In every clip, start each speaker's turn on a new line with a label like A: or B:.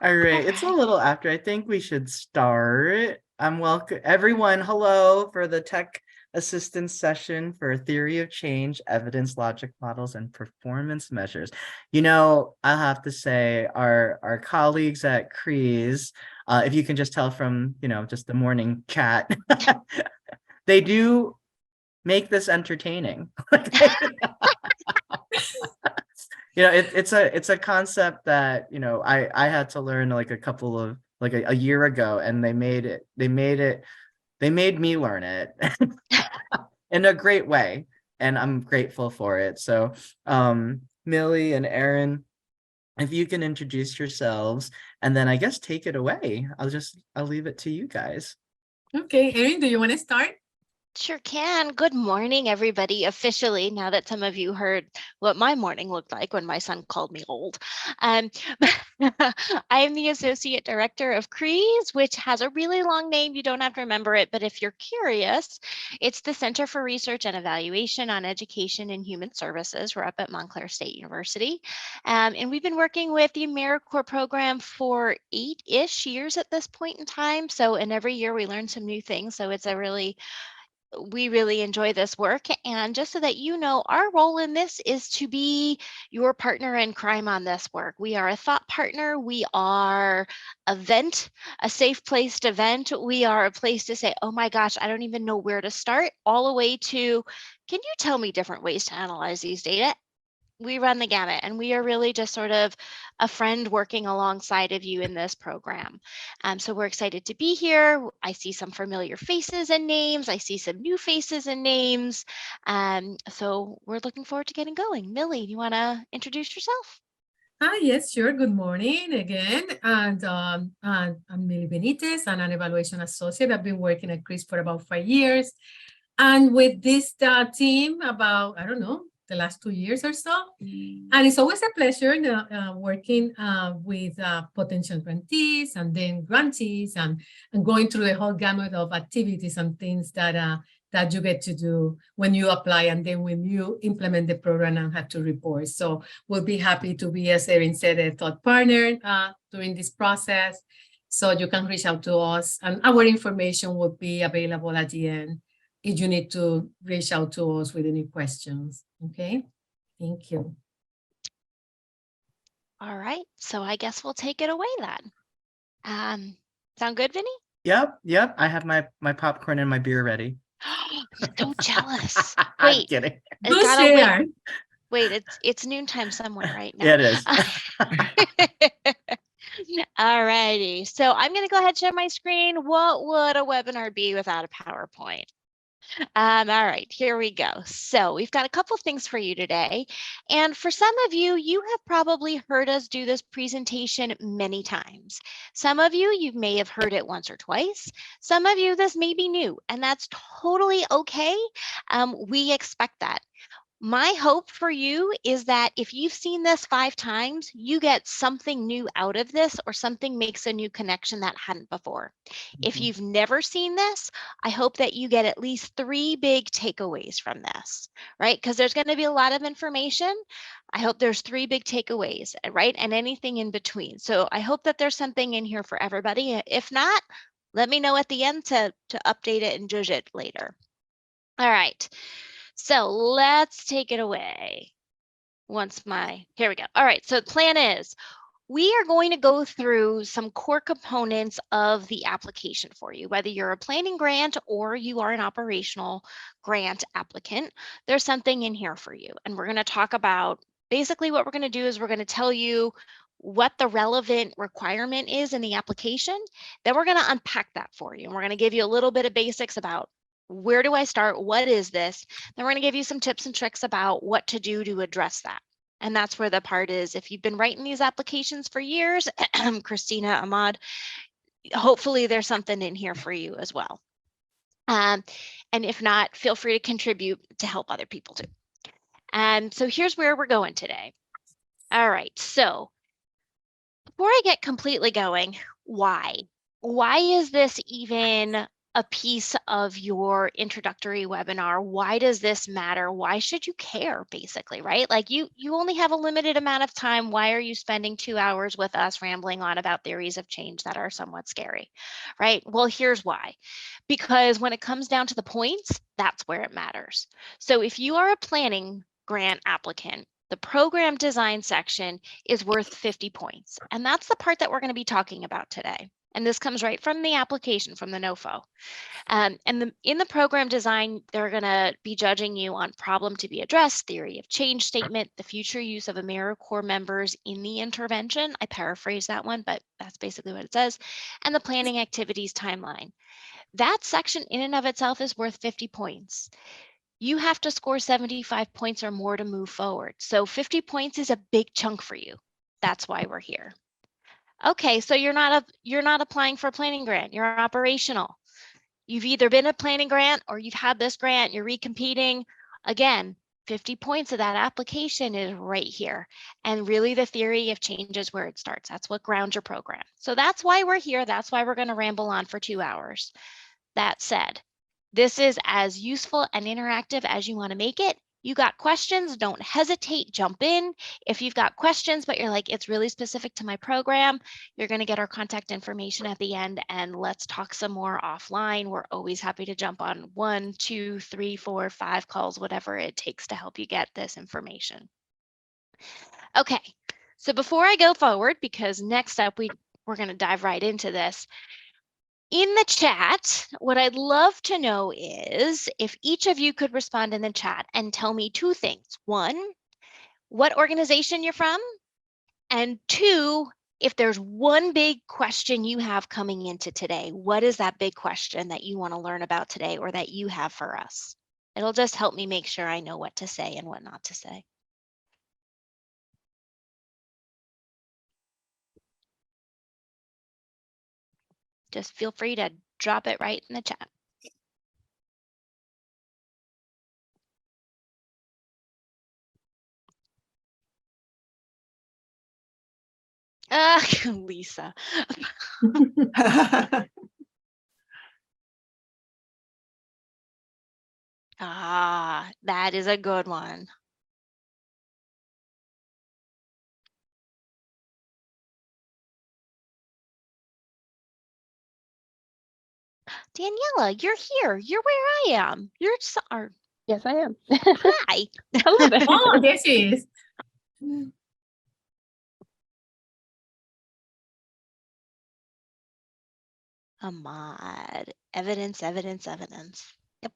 A: All right,
B: All
A: it's a
B: right.
A: little after. I think we should start. I'm welcome everyone. Hello for the tech assistance session for theory of change, evidence logic models, and performance measures. I'll have to say our colleagues at Crees, if you can just tell from, just the morning chat, they do make this entertaining. It's a concept that I had to learn like a couple of like a year ago, and they made me learn it in a great way, and I'm grateful for it. So Millie and Aaron, if you can introduce yourselves, and then I guess take it away. I'll leave it to you guys.
C: Okay, Erin, do you want to start?
B: Sure can. Good morning, everybody. Officially, now that some of you heard what my morning looked like when my son called me old. Um, I am the Associate Director of CREES, which has a really long name. You don't have to remember it, but if you're curious, it's the Center for Research and Evaluation on Education and Human Services. We're up at Montclair State University. And we've been working with the AmeriCorps program for 8-ish years at this point in time. And every year we learn some new things. So we really enjoy this work. And just so that you know, our role in this is to be your partner in crime on this work. We are a thought partner. We are a vent, a safe place to vent. We are a place to say, oh my gosh, I don't even know where to start, all the way to, can you tell me different ways to analyze these data? We run the gamut, and we are really just sort of a friend working alongside of you in this program. So we're excited to be here. I see some familiar faces and names. I see some new faces and names. So we're looking forward to getting going. Millie, do you want to introduce yourself?
C: Hi, yes, sure. Good morning again. And I'm Millie Benitez. I'm an evaluation associate. I've been working at CRIS for about 5 years. And with this team about, I don't know, the last 2 years or so. And it's always a pleasure working with potential grantees and then grantees and going through the whole gamut of activities and things that you get to do when you apply and then when you implement the program and have to report. So we'll be happy to be, as Erin said, a thought partner during this process. So you can reach out to us, and our information will be available at the end if you need to reach out to us with any questions. Okay, thank you.
B: All right, so I guess we'll take it away then. Sound good, Vinny?
A: Yep. I have my popcorn and my beer ready.
B: So jealous.
A: I'm
B: Wait,
A: kidding.
B: I
C: Do
B: gotta wait.
C: share.
B: Wait, it's noontime somewhere right now.
A: Yeah, it is.
B: All righty. So I'm going to go ahead and share my screen. What would a webinar be without a PowerPoint? All right, here we go. So we've got a couple things for you today. And for some of you, you have probably heard us do this presentation many times. Some of you may have heard it once or twice. Some of you, this may be new, and that's totally okay. We expect that. My hope for you is that if you've seen this 5 times, you get something new out of this, or something makes a new connection that hadn't before. If you've never seen this, I hope that you get at least 3 big takeaways from this, right? Because there's going to be a lot of information. I hope there's 3 big takeaways, right? And anything in between. So I hope that there's something in here for everybody. If not, let me know at the end to update it and judge it later. All right. So let's take it away. Here we go. All right, so the plan is we are going to go through some core components of the application for you, whether you're a planning grant or you are an operational grant applicant. There's something in here for you. And we're going to talk about, basically what we're going to do is we're going to tell you what the relevant requirement is in the application. Then we're going to unpack that for you. And we're going to give you a little bit of basics about where do I start? What is this? Then we're going to give you some tips and tricks about what to do to address that. And that's where the part is, if you've been writing these applications for years, Christina, Ahmad, hopefully there's something in here for you as well. And if not, feel free to contribute to help other people too. So here's where we're going today. All right, so before I get completely going, why? Why is this even a piece of your introductory webinar. Why does this matter? Why should you care, basically, right? Like you only have a limited amount of time. Why are you spending 2 hours with us rambling on about theories of change that are somewhat scary, right? Well, here's why. Because when it comes down to the points, that's where it matters. So if you are a planning grant applicant, the program design section is worth 50 points. And that's the part that we're going to be talking about today. And this comes right from the application, from the NOFO. In the program design, they're going to be judging you on problem to be addressed, theory of change statement, the future use of AmeriCorps members in the intervention. I paraphrase that one, but that's basically what it says. And the planning activities timeline. That section in and of itself is worth 50 points. You have to score 75 points or more to move forward. So 50 points is a big chunk for you. That's why we're here. Okay, so you're not applying for a planning grant, you're operational. You've either been a planning grant or you've had this grant, you're recompeting. Again, 50 points of that application is right here. And really the theory of change is where it starts. That's what grounds your program. So that's why we're here. That's why we're going to ramble on for 2 hours. That said, this is as useful and interactive as you want to make it. You got questions, don't hesitate, jump in. If you've got questions, but you're like, it's really specific to my program, you're going to get our contact information at the end, and let's talk some more offline. We're always happy to jump on 1, 2, 3, 4, 5 calls, whatever it takes to help you get this information. Okay, so before I go forward, because next up we're going to dive right into this, in the chat, what I'd love to know is if each of you could respond in the chat and tell me 2 things. 1, what organization you're from, and 2, if there's one big question you have coming into today, what is that big question that you want to learn about today or that you have for us? It'll just help me make sure I know what to say and what not to say. Just feel free to drop it right in the chat. Lisa. That is a good one. Daniela, you're here. You're where I am. You're
D: Yes, I am.
B: hi.
D: Hello there.
C: Oh, there she is.
B: Ahmad. Evidence, evidence, evidence. Yep.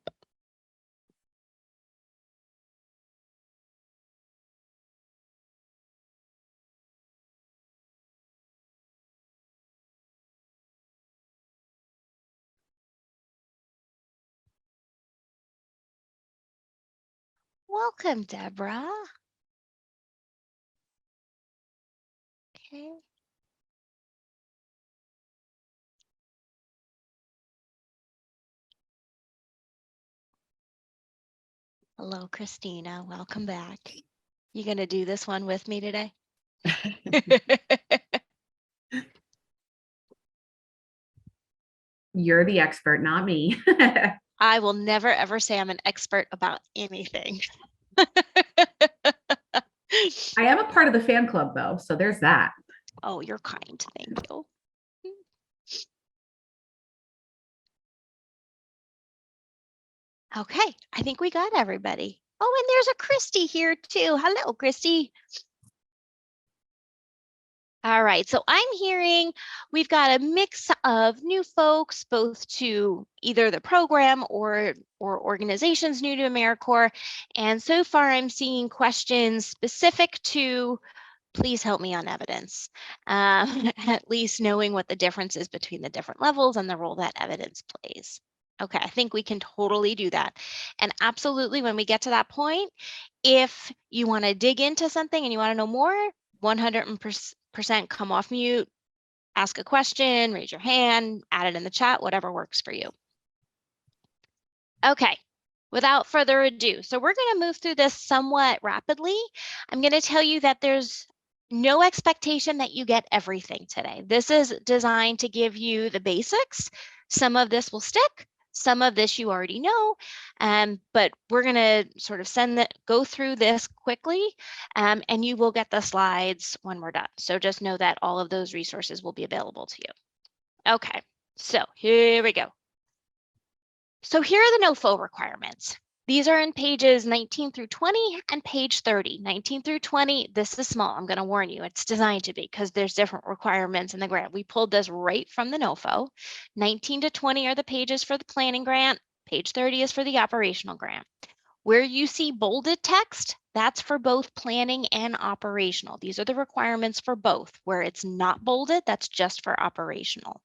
B: Welcome, Deborah. Okay. Hello, Christina. Welcome back. You gonna do this one with me today?
E: You're the expert, not me.
B: I will never ever say I'm an expert about anything.
E: I am a part of the fan club though, so there's that.
B: Oh, you're kind. Thank you. Okay, I think we got everybody. Oh, and there's a Christy here too. Hello, Christy. All right, so I'm hearing we've got a mix of new folks, both to either the program or organizations new to AmeriCorps. And so far I'm seeing questions specific to, please help me on evidence, at least knowing what the difference is between the different levels and the role that evidence plays. Okay, I think we can totally do that. And absolutely, when we get to that point, if you want to dig into something and you want to know more, 100% come off mute, ask a question, raise your hand, add it in the chat, whatever works for you. Okay, without further ado, so we're going to move through this somewhat rapidly. I'm going to tell you that there's no expectation that you get everything today. This is designed to give you the basics. Some of this will stick, Some of this you already know, but we're going to sort of go through this quickly, and you will get the slides when we're done. So just know that all of those resources will be available to you. Okay, so here we go. So here are the NOFO requirements. These are in pages 19 through 20 and page 30. 19 through 20, this is small. I'm going to warn you. It's designed to be because there's different requirements in the grant. We pulled this right from the NOFO. 19 to 20 are the pages for the planning grant. Page 30 is for the operational grant. Where you see bolded text, that's for both planning and operational. These are the requirements for both. Where it's not bolded, that's just for operational.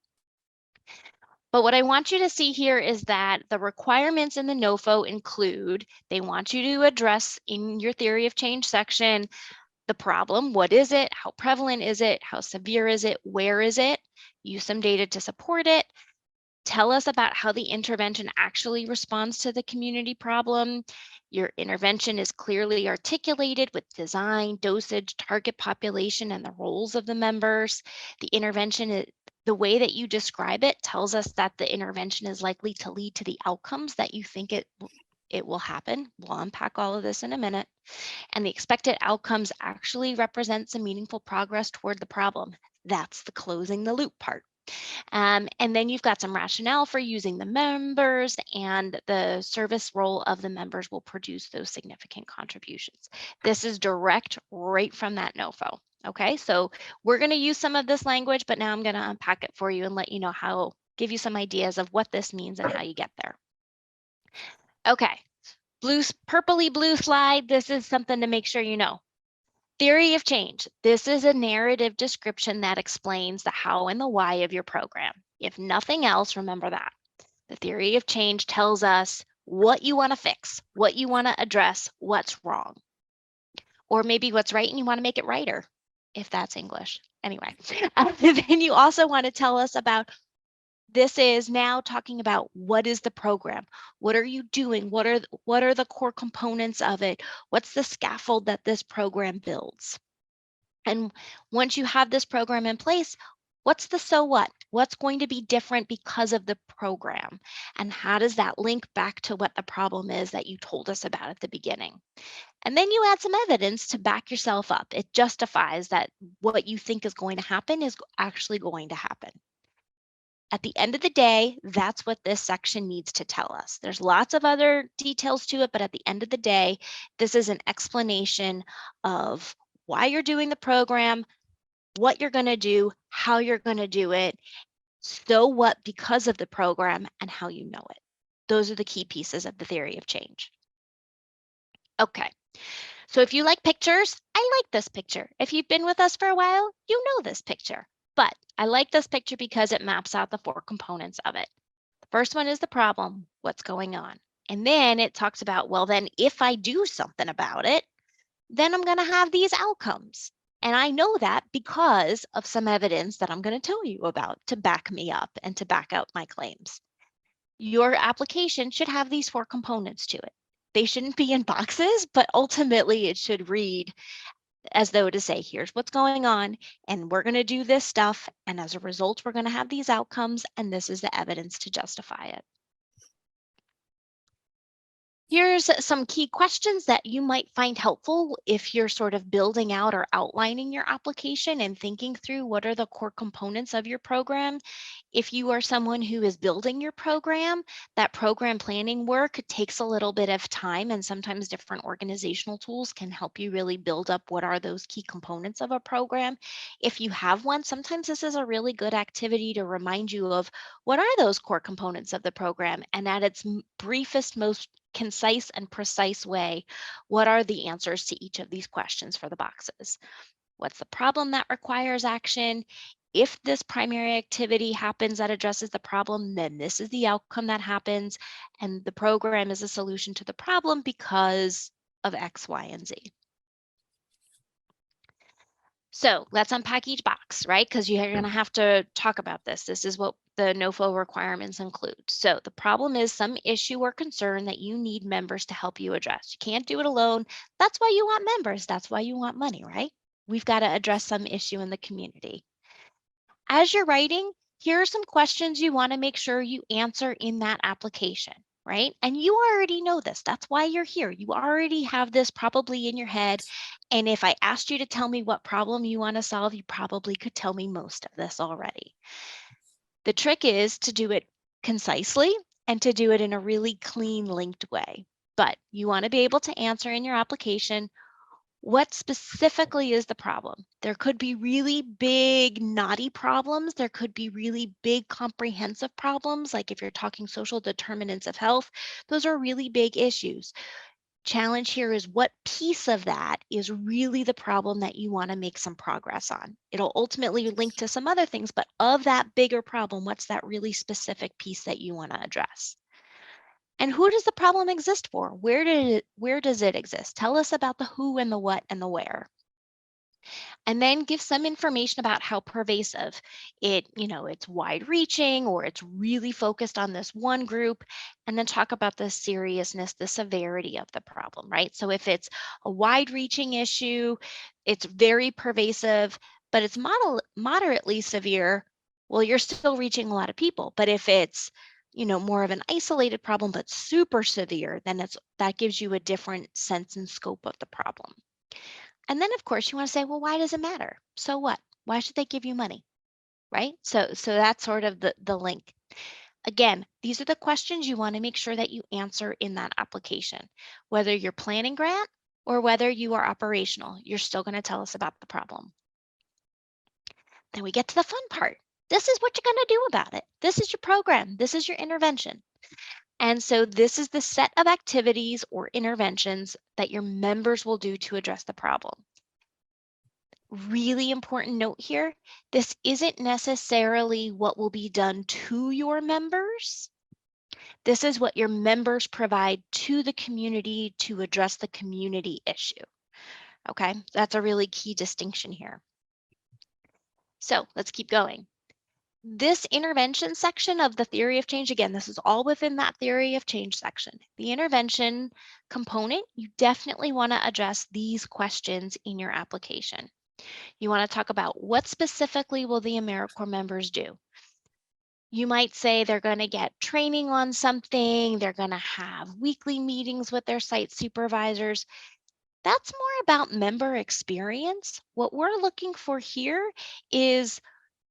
B: But what I want you to see here is that the requirements in the NOFO include, they want you to address in your theory of change section, the problem, what is it, how prevalent is it, how severe is it, where is it, use some data to support it, tell us about how the intervention actually responds to the community problem. Your intervention is clearly articulated with design, dosage, target population, and the roles of the members. The intervention, the way that you describe it tells us that the intervention is likely to lead to the outcomes that you think it will happen. We'll unpack all of this in a minute. And the expected outcomes actually represent some meaningful progress toward the problem. That's the closing the loop part. And then you've got some rationale for using the members, and the service role of the members will produce those significant contributions. This is direct right from that NOFO. Okay, so we're going to use some of this language, but now I'm going to unpack it for you and let you know how, give you some ideas of what this means and how you get there. Okay, purpley blue slide. This is something to make sure you know. Theory of change. This is a narrative description that explains the how and the why of your program. If nothing else, remember that. The theory of change tells us what you want to fix, what you want to address, what's wrong. Or maybe what's right and you want to make it righter, if that's English. Anyway, then you also want to tell us about, this is now talking about what is the program? What are you doing? What are the core components of it? What's the scaffold that this program builds? And once you have this program in place, what's the so what? What's going to be different because of the program? And how does that link back to what the problem is that you told us about at the beginning? And then you add some evidence to back yourself up. It justifies that what you think is going to happen is actually going to happen. At the end of the day, that's what this section needs to tell us. There's lots of other details to it, but at the end of the day, this is an explanation of why you're doing the program, what you're going to do, how you're going to do it, so what because of the program, and how you know it. Those are the key pieces of the theory of change. Okay, so if you like pictures, I like this picture. If you've been with us for a while, you know this picture. But I like this picture because it maps out the 4 components of it. The first one is the problem, what's going on. And then it talks about, well, then if I do something about it, then I'm going to have these outcomes. And I know that because of some evidence that I'm going to tell you about to back me up and to back out my claims. Your application should have these 4 components to it. They shouldn't be in boxes, but ultimately it should read as though to say, here's what's going on, and we're going to do this stuff, and as a result, we're going to have these outcomes, and this is the evidence to justify it. Here's some key questions that you might find helpful if you're sort of building out or outlining your application and thinking through what are the core components of your program. If you are someone who is building your program, that program planning work takes a little bit of time, and sometimes different organizational tools can help you really build up what are those key components of a program. If you have one, sometimes this is a really good activity to remind you of what are those core components of the program, and at its briefest, most concise and precise way, what are the answers to each of these questions for the boxes? What's the problem that requires action? If this primary activity happens that addresses the problem, then this is the outcome that happens, and the program is a solution to the problem because of X, Y, and Z. So let's unpack each box, right? Because you're going to have to talk about this. This is what the NOFO requirements include. So the problem is some issue or concern that you need members to help you address. You can't do it alone. That's why you want members. That's why you want money, right? We've got to address some issue in the community. As you're writing, Here are some questions you want to make sure you answer in that application, right? And you already know this. That's why you're here. You already have this probably in your head. And if I asked you to tell me what problem you want to solve, you probably could tell me most of this already. The trick is to do it concisely and to do it in a really clean, linked way. But you want to be able to answer in your application what specifically is the problem. There could be really big, knotty problems. There could be really big, comprehensive problems, like if you're talking social determinants of health. Those are really big issues. Challenge here is what piece of that is really the problem that you want to make some progress on. It'll ultimately link to some other things, but of that bigger problem, what's that really specific piece that you want to address? And who does the problem exist for? Where does it exist? Tell us about the who and the what and the where. And then give some information about how pervasive it's wide reaching or it's really focused on this one group, and then talk about the seriousness, the severity of the problem, right? So if it's a wide reaching issue, it's very pervasive, but it's moderately severe, well, you're still reaching a lot of people. But if it's more of an isolated problem, but super severe, then that gives you a different sense and scope of the problem. And then, of course, you want to say, well, why does it matter? So what? Why should they give you money? Right? So that's sort of the link. Again, these are the questions you want to make sure that you answer in that application. Whether you're planning grant or whether you are operational, you're still going to tell us about the problem. Then we get to the fun part. This is what you're going to do about it. This is your program. This is your intervention. And so this is the set of activities or interventions that your members will do to address the problem. Really important note here, this isn't necessarily what will be done to your members. This is what your members provide to the community to address the community issue. Okay, that's a really key distinction here. So let's keep going. This intervention section of the theory of change, again, this is all within that theory of change section. The intervention component, you definitely want to address these questions in your application. You want to talk about what specifically will the AmeriCorps members do? You might say they're going to get training on something, they're going to have weekly meetings with their site supervisors. That's more about member experience. What we're looking for here is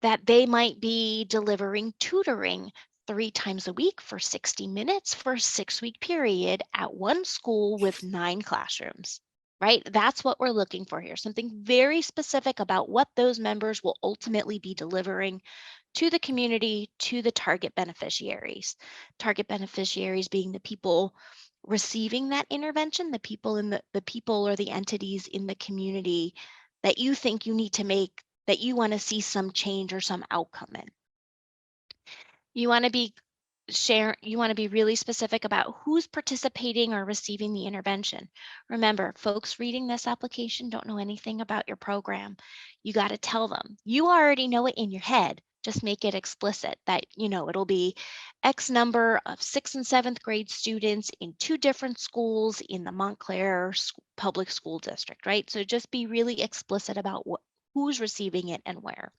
B: that they might be delivering tutoring 3 times a week for 60 minutes for a 6-week period at one school with 9 classrooms, right? That's what we're looking for here, something very specific about what those members will ultimately be delivering to the community, to the target beneficiaries. Target beneficiaries being the people receiving that intervention, the people in the people or the entities in the community that you think you need to make, that you want to see some change or some outcome in. You want to be really specific about who's participating or receiving the intervention. Remember, folks reading this application don't know anything about your program. You got to tell them. You already know it in your head. Just make it explicit that, it'll be X number of 6th and 7th grade students in 2 different schools in the Montclair Public School District, right? So just be really explicit about who's receiving it and where.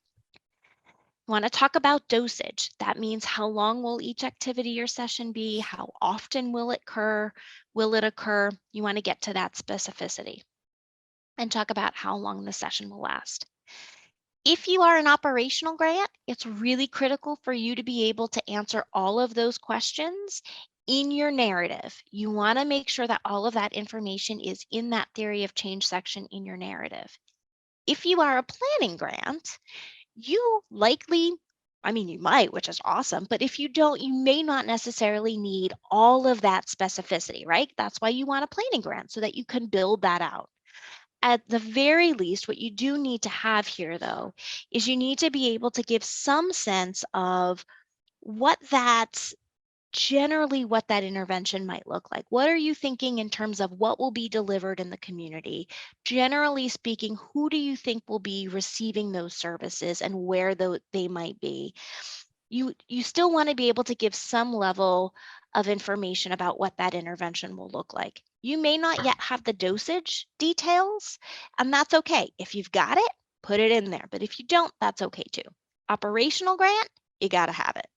B: Want to talk about dosage. That means how long will each activity or session be? How often will it occur? You want to get to that specificity and talk about how long the session will last. If you are an operational grant, it's really critical for you to be able to answer all of those questions in your narrative. You want to make sure that all of that information is in that theory of change section in your narrative. If you are a planning grant, you likely, you might, which is awesome, but if you don't, you may not necessarily need all of that specificity, right? That's why you want a planning grant, so that you can build that out. At the very least, what you do need to have here, though, is you need to be able to give some sense of what that intervention might look like. What are you thinking in terms of what will be delivered in the community? Generally speaking, who do you think will be receiving those services and where they might be? You still want to be able to give some level of information about what that intervention will look like. You may not yet have the dosage details, and that's okay. If you've got it, put it in there. But if you don't, that's okay too. Operational grant, You got to have it.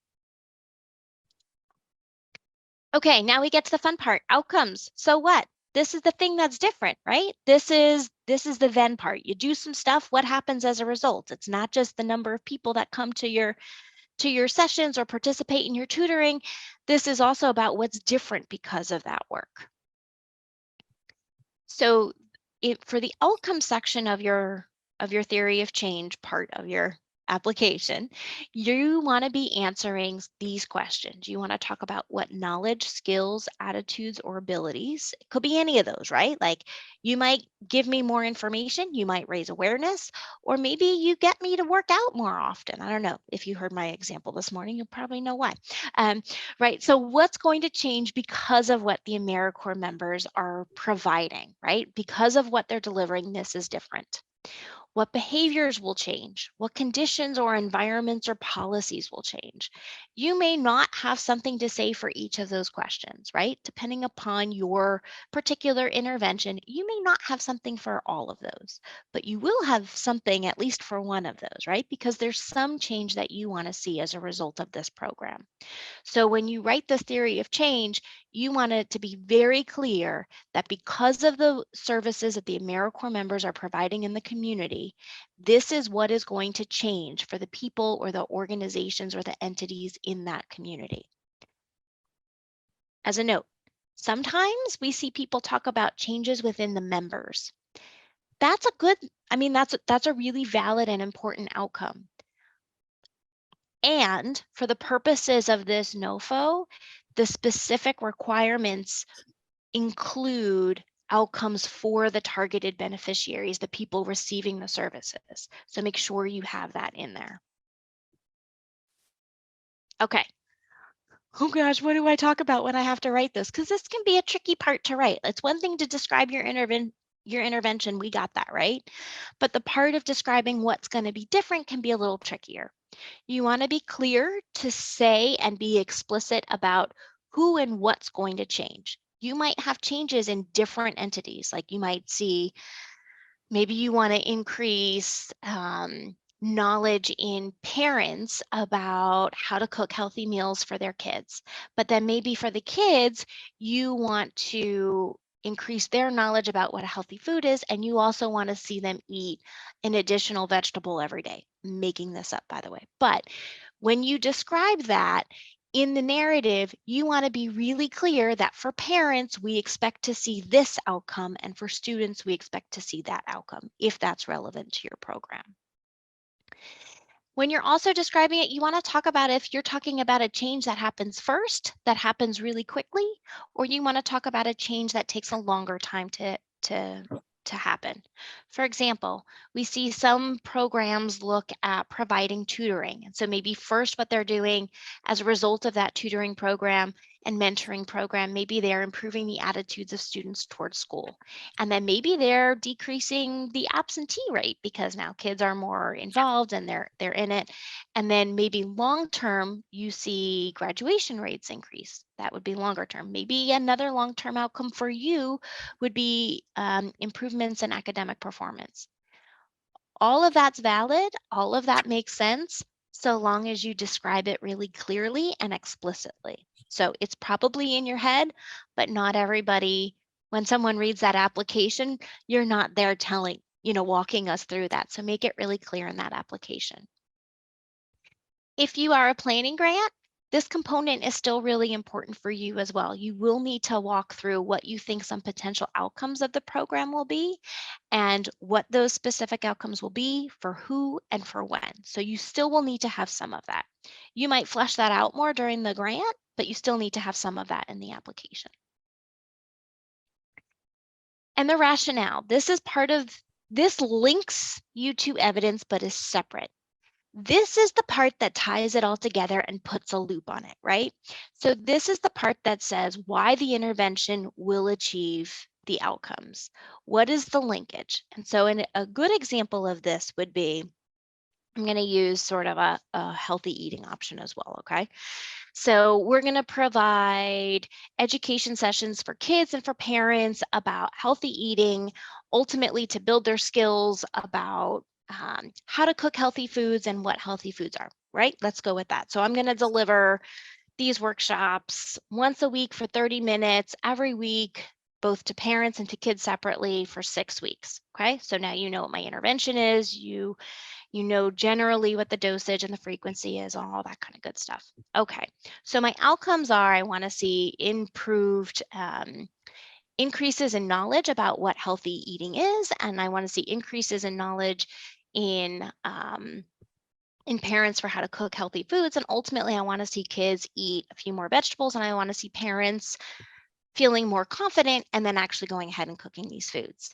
B: Okay, now we get to the fun part, outcomes. So what? This is the thing that's different, right? This is the then part. You do some stuff, what happens as a result? It's not just the number of people that come to your sessions or participate in your tutoring. This is also about what's different because of that work. So for the outcome section of your theory of change part of your application, you want to be answering these questions. You want to talk about what knowledge, skills, attitudes, or abilities. It could be any of those, right? Like you might give me more information, you might raise awareness, or maybe you get me to work out more often. I don't know. If you heard my example this morning, you'll probably know why. Right, so what's going to change because of what the AmeriCorps members are providing, right? Because of what they're delivering, this is different. What behaviors will change? What conditions or environments or policies will change? You may not have something to say for each of those questions, right? Depending upon your particular intervention, you may not have something for all of those, but you will have something at least for one of those, right? Because there's some change that you want to see as a result of this program. So when you write the theory of change, you want it to be very clear that because of the services that the AmeriCorps members are providing in the community, this is what is going to change for the people or the organizations or the entities in that community. As a note, sometimes we see people talk about changes within the members. That's a good, I mean, that's a really valid and important outcome. And for the purposes of this NOFO, the specific requirements include outcomes for the targeted beneficiaries, the people receiving the services. So make sure you have that in there. Okay. Oh gosh, what do I talk about when I have to write this? Because this can be a tricky part to write. It's one thing to describe your intervention, we got that, right? But the part of describing what's going to be different can be a little trickier. You want to be clear to say and be explicit about who and what's going to change. You might have changes in different entities. Like you might see, maybe you want to increase knowledge in parents about how to cook healthy meals for their kids. But then maybe for the kids, you want to increase their knowledge about what a healthy food is, and you also want to see them eat an additional vegetable every day. I'm making this up, by the way. But when you describe that in the narrative, you want to be really clear that for parents, we expect to see this outcome, and for students, we expect to see that outcome, if that's relevant to your program. When you're also describing it, you want to talk about if you're talking about a change that happens first, that happens really quickly, or you want to talk about a change that takes a longer time to happen. For example, we see some programs look at providing tutoring. And so maybe first what they're doing as a result of that tutoring program and mentoring program, maybe they're improving the attitudes of students towards school. And then maybe they're decreasing the absentee rate because now kids are more involved and they're in it. And then maybe long-term, you see graduation rates increase. That would be longer term. Maybe another long-term outcome for you would be improvements in academic performance. All of that's valid. All of that makes sense, so long as you describe it really clearly and explicitly. So it's probably in your head, but not everybody, when someone reads that application, you're not there telling, walking us through that. So make it really clear in that application. If you are a planning grant, this component is still really important for you as well. You will need to walk through what you think some potential outcomes of the program will be and what those specific outcomes will be for who and for when. So you still will need to have some of that. You might flesh that out more during the grant, but you still need to have some of that in the application. And the rationale, this links you to evidence, but is separate. This is the part that ties it all together and puts a loop on it, right? So this is the part that says why the intervention will achieve the outcomes. What is the linkage? And so a good example of this would be, I'm going to use sort of a healthy eating option as well, okay? So we're going to provide education sessions for kids and for parents about healthy eating, ultimately to build their skills about how to cook healthy foods and what healthy foods are. right? Let's go with that. So I'm going to deliver these workshops once a week for 30 minutes every week, both to parents and to kids separately for 6 weeks. Okay, so now you know what my intervention is. You know generally what the dosage and the frequency is, all that kind of good stuff. Okay, so my outcomes are I want to see improved increases in knowledge about what healthy eating is, and I want to see increases in knowledge in parents for how to cook healthy foods. And ultimately, I want to see kids eat a few more vegetables, and I want to see parents feeling more confident and then actually going ahead and cooking these foods.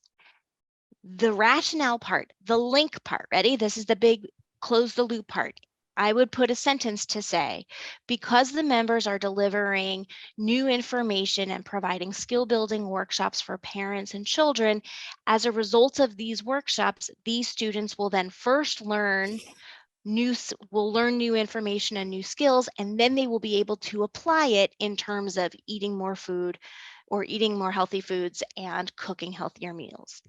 B: The rationale part, the link part, ready? This is the big close the loop part. I would put a sentence to say, because the members are delivering new information and providing skill building workshops for parents and children, as a result of these workshops, these students will then first learn new information and new skills, and then they will be able to apply it in terms of eating more food or eating more healthy foods and cooking healthier meals.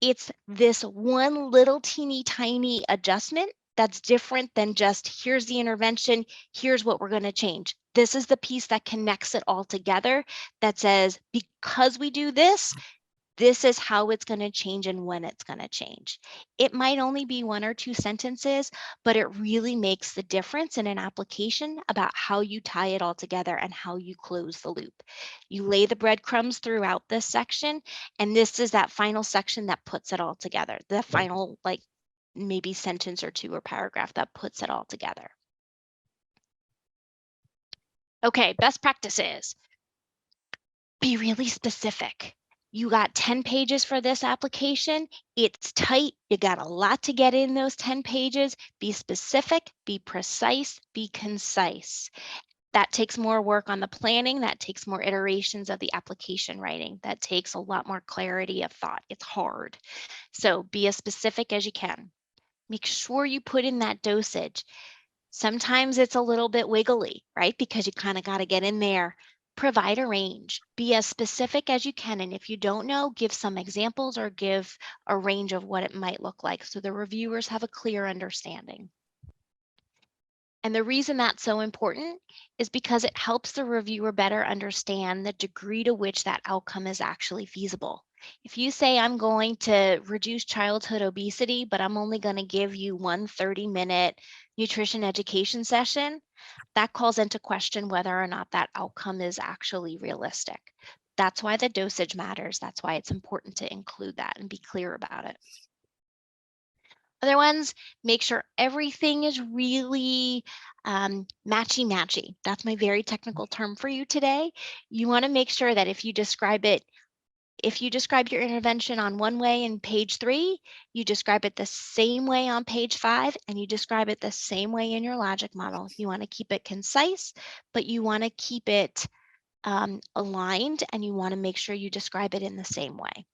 B: It's this one little teeny tiny adjustment that's different than just here's the intervention, here's what we're going to change. This is the piece that connects it all together that says, because we do this, this is how it's going to change and when it's going to change. It might only be 1 or 2 sentences, but it really makes the difference in an application about how you tie it all together and how you close the loop. You lay the breadcrumbs throughout this section, and this is that final section that puts it all together. The final, like maybe sentence or 2 or paragraph that puts it all together. Okay, best practices. Be really specific. You got 10 pages for this application. It's tight. You got a lot to get in those 10 pages. Be specific, be precise, be concise. That takes more work on the planning. That takes more iterations of the application writing. That takes a lot more clarity of thought. It's hard. So be as specific as you can. Make sure you put in that dosage. Sometimes it's a little bit wiggly, right? Because you kind of got to get in there. Provide a range. Be as specific as you can. And if you don't know, give some examples or give a range of what it might look like so the reviewers have a clear understanding. And the reason that's so important is because it helps the reviewer better understand the degree to which that outcome is actually feasible. If you say, I'm going to reduce childhood obesity, but I'm only going to give you one 30-minute nutrition education session, that calls into question whether or not that outcome is actually realistic. That's why the dosage matters. That's why it's important to include that and be clear about it. Other ones, make sure everything is really matchy-matchy. That's my very technical term for you today. You want to make sure that if you describe your intervention on one way in page 3, you describe it the same way on page 5, and you describe it the same way in your logic model. You want to keep it concise, but you want to keep it aligned, and you want to make sure you describe it in the same way.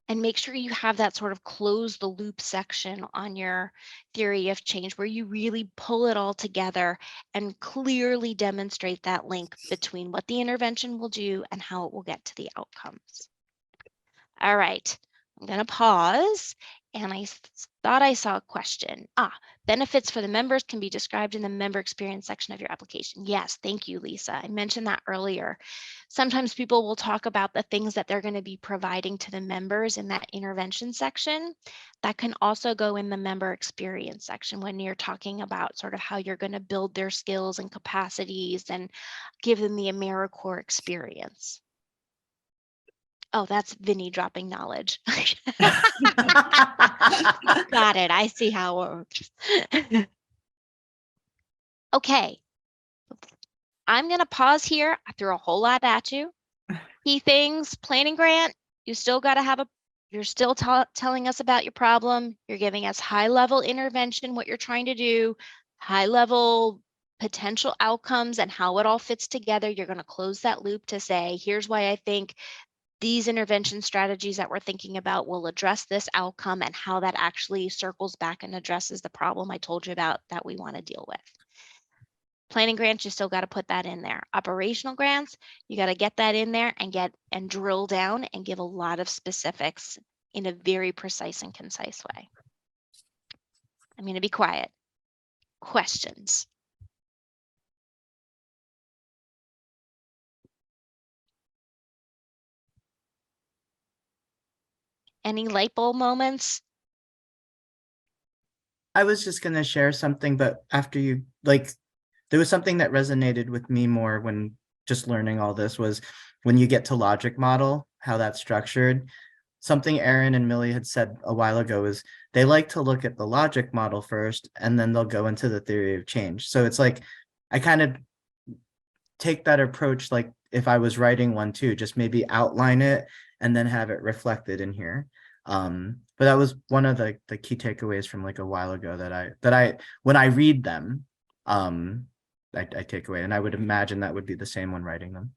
B: And make sure you have that sort of close the loop section on your theory of change where you really pull it all together and clearly demonstrate that link between what the intervention will do and how it will get to the outcomes. All right, I'm going to pause, and I thought I saw a question. Benefits for the members can be described in the member experience section of your application. Yes, thank you, Lisa. I mentioned that earlier. Sometimes people will talk about the things that they're going to be providing to the members in that intervention section. That can also go in the member experience section when you're talking about sort of how you're going to build their skills and capacities and give them the AmeriCorps experience. Oh, that's Vinny dropping knowledge. Got it. I see how it works. Okay. I'm going to pause here. I threw a whole lot at you. Key things, planning grant, you still got to have you're still telling us about your problem. You're giving us high level intervention, what you're trying to do, high level potential outcomes and how it all fits together. You're going to close that loop to say, here's why I think these intervention strategies that we're thinking about will address this outcome and how that actually circles back and addresses the problem I told you about that we want to deal with. Planning grants, you still got to put that in there. Operational grants, you got to get that in there and drill down and give a lot of specifics in a very precise and concise way. I'm going to be quiet. Questions? Any light bulb moments?
A: I was just gonna share something, but after you like, there was something that resonated with me more when just learning all this was when you get to logic model, how that's structured. Something Aaron and Millie had said a while ago is they like to look at the logic model first, and then they'll go into the theory of change. So it's like I kind of take that approach, like if I was writing one too, just maybe outline it and then have it reflected in here. But that was one of the key takeaways from like a while ago that I when I read them, I take away, and I would imagine that would be the same when writing them.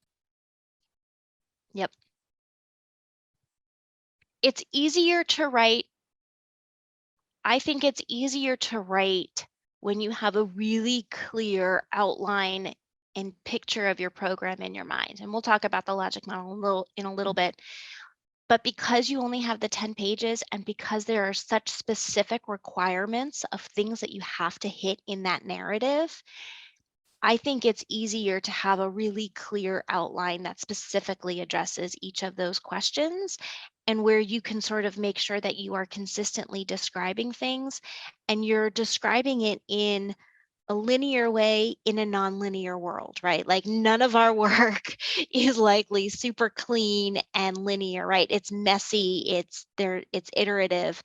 B: Yep. It's easier to write. I think it's easier to write when you have a really clear outline and picture of your program in your mind. And we'll talk about the logic model in a little bit. But because you only have the 10 pages and because there are such specific requirements of things that you have to hit in that narrative, I think it's easier to have a really clear outline that specifically addresses each of those questions and where you can sort of make sure that you are consistently describing things and you're describing it in a linear way in a nonlinear world, right? Like none of our work is likely super clean and linear, right? It's messy, it's iterative.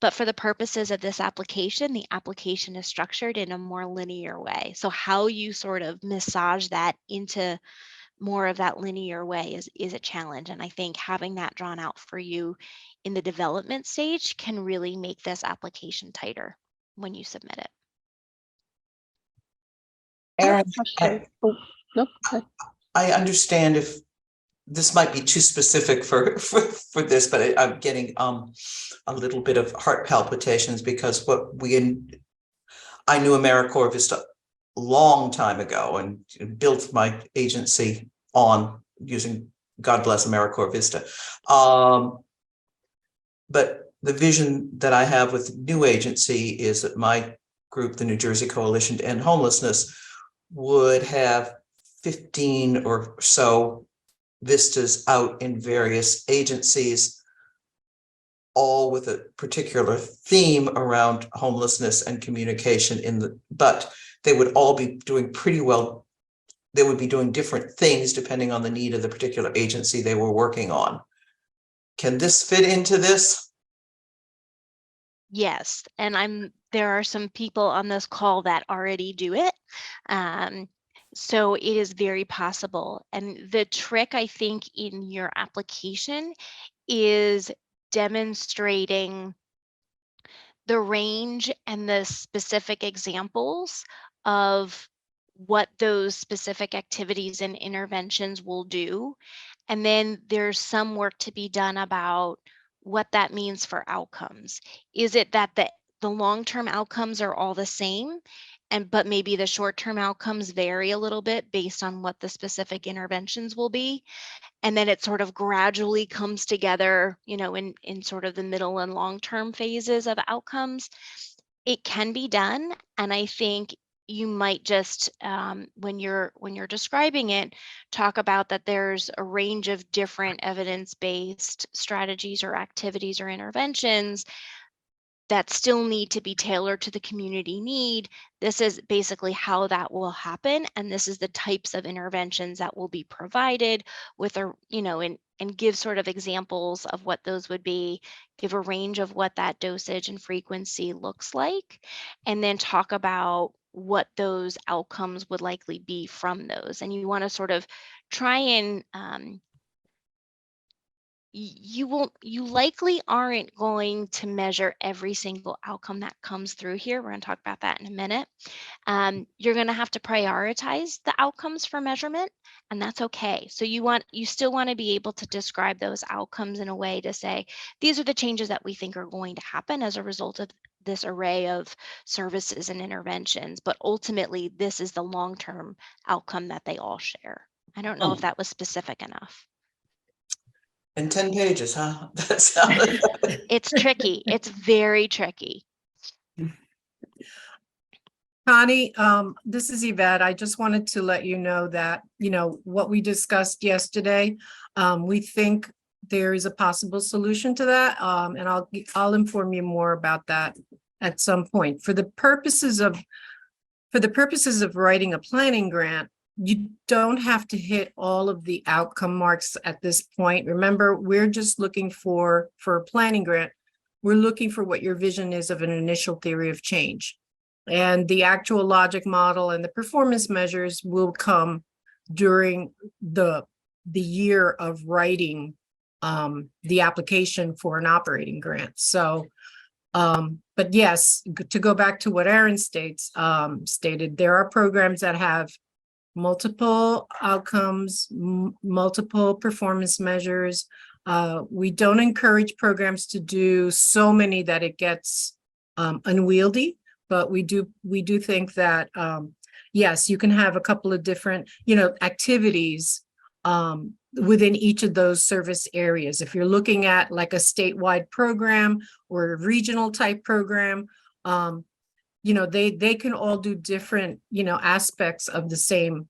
B: But for the purposes of this application, the application is structured in a more linear way. So how you sort of massage that into more of that linear way is a challenge. And I think having that drawn out for you in the development stage can really make this application tighter when you submit it.
D: I have a
F: Aaron,
D: question. Oh, nope. go ahead.
F: I understand if this might be too specific for this, but I'm getting a little bit of heart palpitations because I knew AmeriCorps Vista a long time ago and built my agency on using, God bless AmeriCorps Vista. But the vision that I have with the new agency is that my group, the New Jersey Coalition to End Homelessness, would have 15 or so vistas out in various agencies, all with a particular theme around homelessness and communication but they would all be doing pretty well. They would be doing different things depending on the need of the particular agency they were working on. Can this fit into this?
B: Yes, and there are some people on this call that already do it. So it is very possible. And the trick, I think, in your application is demonstrating the range and the specific examples of what those specific activities and interventions will do. And then there's some work to be done about what that means for outcomes. Is it that the long-term outcomes are all the same, but maybe the short-term outcomes vary a little bit based on what the specific interventions will be? And then it sort of gradually comes together, in sort of the middle and long-term phases of outcomes. It can be done, and I think you might just, when you're describing it, talk about that there's a range of different evidence-based strategies or activities or interventions that still need to be tailored to the community need. This is basically how that will happen. And this is the types of interventions that will be provided with and give sort of examples of what those would be, give a range of what that dosage and frequency looks like, and then talk about what those outcomes would likely be from those. And you want to sort of try and you likely aren't going to measure every single outcome that comes through here. We're going to talk about that in a minute. You're going to have to prioritize the outcomes for measurement, and that's okay. So you still want to be able to describe those outcomes in a way to say, these are the changes that we think are going to happen as a result of this array of services and interventions, but ultimately this is the long-term outcome that they all share. I don't know if that was specific enough.
F: And 10 pages, huh? That sounds.
B: It's tricky. It's very tricky.
C: Connie, this is Yvette. I just wanted to let you know that, what we discussed yesterday, we think there is a possible solution to that. And I'll inform you more about that at some point. For the purposes of writing a planning grant, you don't have to hit all of the outcome marks at this point. Remember, we're just looking for a planning grant. We're looking for what your vision is of an initial theory of change. And the actual logic model and the performance measures will come during the year of writing the application for an operating grant. So, but yes, to go back to what Aaron stated, there are programs that have multiple outcomes, multiple performance measures. We don't encourage programs to do so many that it gets unwieldy, but we do think that yes, you can have a couple of different activities within each of those service areas. If you're looking at like a statewide program or a regional type program, they can all do different aspects of the same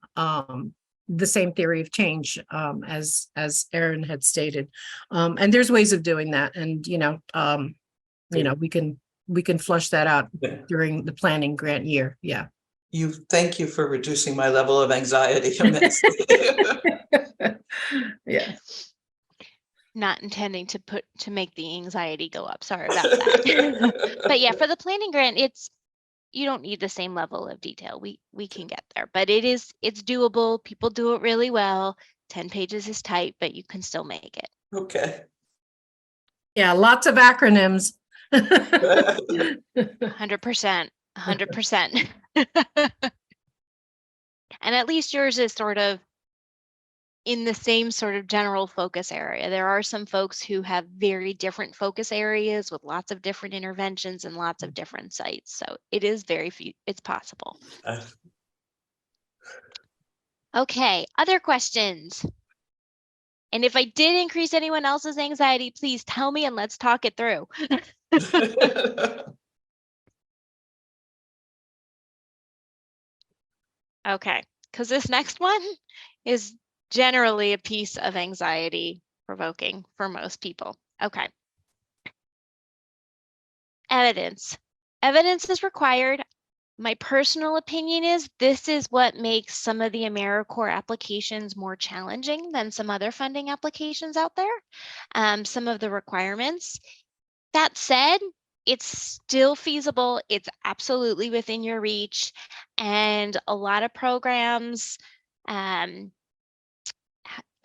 C: theory of change, as Aaron had stated, and there's ways of doing that, and we can flush that out during the planning grant year. Yeah.
F: Thank you for reducing my level of anxiety immensely.
A: Yeah.
B: Not intending to make the anxiety go up. Sorry about that. But yeah, for the planning grant, you don't need the same level of detail. We can get there, but it's doable. People do it really well. 10 pages is tight, but you can still make it.
F: Okay.
C: Yeah, lots of acronyms.
B: 100%. 100%. And at least yours is sort of in the same sort of general focus area. There are some folks who have very different focus areas with lots of different interventions and lots of different sites. So it is it's possible. Okay, other questions? And if I did increase anyone else's anxiety, please tell me and let's talk it through. Okay, because this next one is generally a piece of anxiety provoking for most people. Okay. Evidence. Evidence is required. My personal opinion is this is what makes some of the AmeriCorps applications more challenging than some other funding applications out there. Some of the requirements. That said, it's still feasible. It's absolutely within your reach. And a lot of programs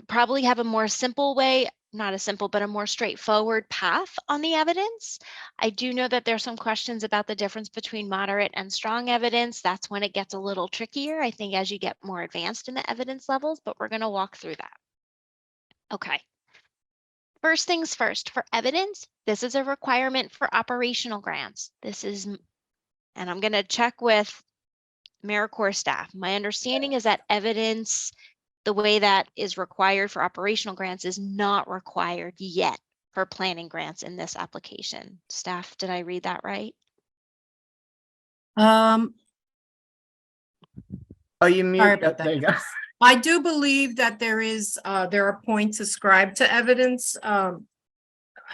B: probably have a more simple way, not a simple, but a more straightforward path on the evidence. I do know that there's some questions about the difference between moderate and strong evidence. That's when it gets a little trickier, I think, as you get more advanced in the evidence levels, but we're going to walk through that. Okay. First things first, for evidence, this is a requirement for operational grants. And I'm going to check with AmeriCorps staff. My understanding is that evidence, the way that is required for operational grants, is not required yet for planning grants in this application. Staff, did I read that right?
A: Oh, you
C: Sorry
A: mute.
C: about that.
A: There you go.
C: I do believe that there are points ascribed to evidence.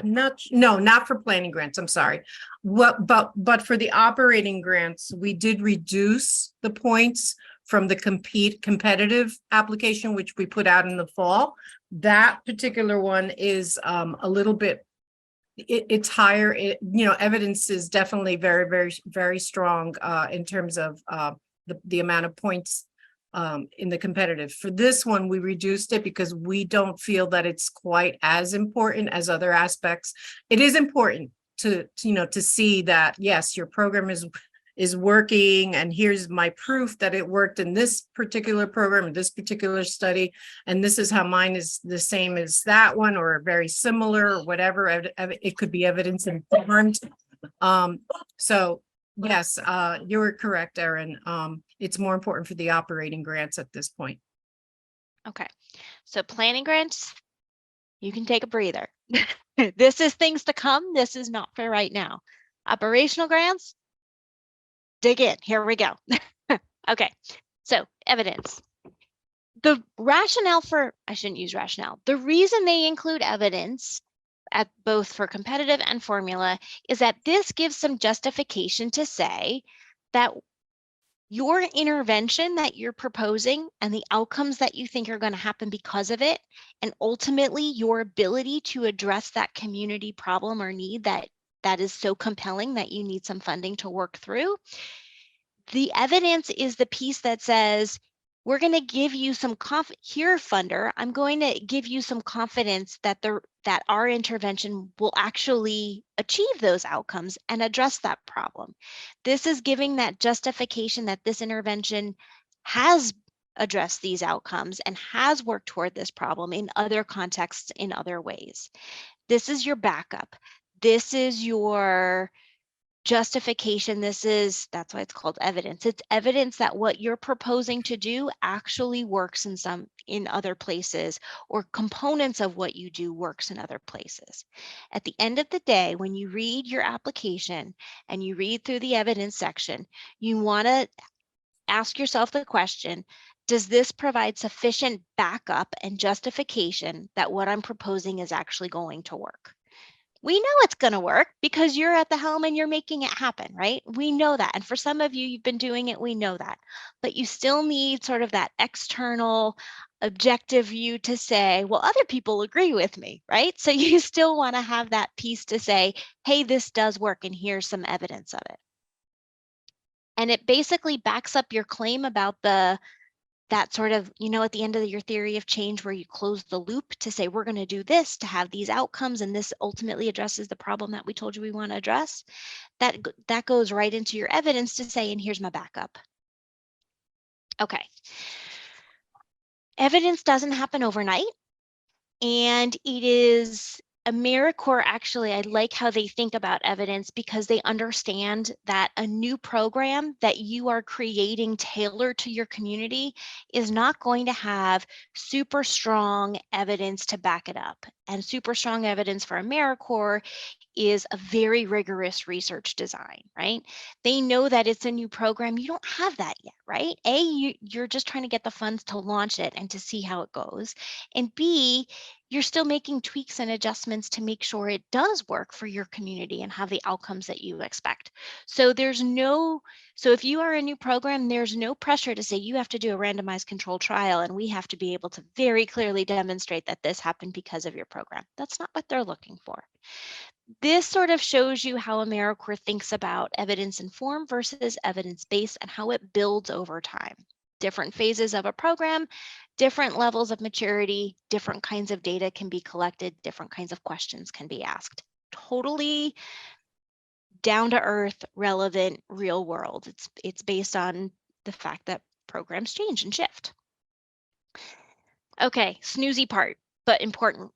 C: Not for planning grants. I'm sorry. But for the operating grants, we did reduce the points from the competitive application, which we put out in the fall. That particular one is a little bit, it's higher. Evidence is definitely very, very, very strong in terms of the amount of points in the competitive. For this one, we reduced it because we don't feel that it's quite as important as other aspects. It is important to see that, yes, your program is working, and here's my proof that it worked in this particular program, this particular study, and this is how mine is the same as that one or very similar or whatever. It could be evidence informed. So yes, you were correct, Erin. It's more important for the operating grants at this point.
B: Okay, so planning grants, you can take a breather. This is things to come. This is not for right now. Operational grants, dig in. Here we go. Okay, so evidence. The rationale for, I shouldn't use rationale. The reason they include evidence at both for competitive and formula is that this gives some justification to say that your intervention that you're proposing and the outcomes that you think are going to happen because of it, and ultimately your ability to address that community problem or need that is so compelling that you need some funding to work through. The evidence is the piece that says, we're going to give you some here, funder, I'm going to give you some confidence that that our intervention will actually achieve those outcomes and address that problem. This is giving that justification that this intervention has addressed these outcomes and has worked toward this problem in other contexts in other ways. This is your backup. This is your justification. That's why it's called evidence. It's evidence that what you're proposing to do actually works in other places, or components of what you do works in other places. At the end of the day, when you read your application and you read through the evidence section, you want to ask yourself the question, does this provide sufficient backup and justification that what I'm proposing is actually going to work? We know it's going to work because you're at the helm and you're making it happen, right? We know that. And for some of you, you've been doing it, we know that. But you still need sort of that external objective view to say, well, other people agree with me, right? So you still want to have that piece to say, hey, this does work and here's some evidence of it. And it basically backs up your claim about that sort of, at the end of your theory of change where you close the loop to say, we're going to do this to have these outcomes, and this ultimately addresses the problem that we told you we want to address. That goes right into your evidence to say, and here's my backup. Okay. Evidence doesn't happen overnight, and it is AmeriCorps, actually, I like how they think about evidence because they understand that a new program that you are creating tailored to your community is not going to have super strong evidence to back it up. And super strong evidence for AmeriCorps is a very rigorous research design, right? They know that it's a new program. You don't have that yet, right? A, you're just trying to get the funds to launch it and to see how it goes. And B, you're still making tweaks and adjustments to make sure it does work for your community and have the outcomes that you expect. So so if you are a new program, there's no pressure to say you have to do a randomized controlled trial and we have to be able to very clearly demonstrate that this happened because of your program. That's not what they're looking for. This sort of shows you how AmeriCorps thinks about evidence-informed versus evidence-based and how it builds over time. Different phases of a program, different levels of maturity, different kinds of data can be collected, different kinds of questions can be asked. Totally down to earth, relevant, real world. It's based on the fact that programs change and shift. Okay, snoozy part, but important.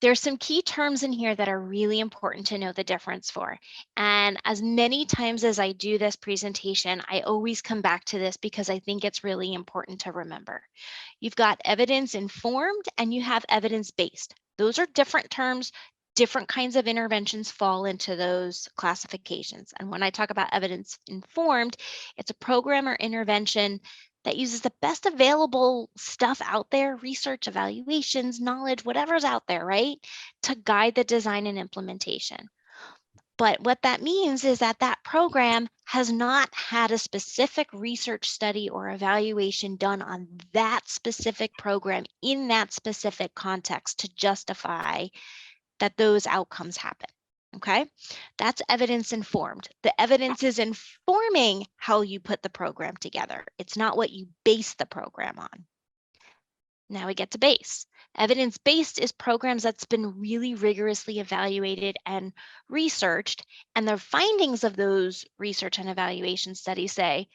B: There's some key terms in here that are really important to know the difference for. And as many times as I do this presentation, I always come back to this because I think it's really important to remember. You've got evidence-informed and you have evidence-based. Those are different terms. Different kinds of interventions fall into those classifications. And when I talk about evidence-informed, it's a program or intervention that uses the best available stuff out there, research, evaluations, knowledge, whatever's out there, right, to guide the design and implementation. But what that means is that that program has not had a specific research study or evaluation done on that specific program in that specific context to justify that those outcomes happen. Okay, that's evidence informed. The evidence is informing how you put the program together. It's not what you base the program on. Now we get to base. Evidence-based is programs that's been really rigorously evaluated and researched, and the findings of those research and evaluation studies say,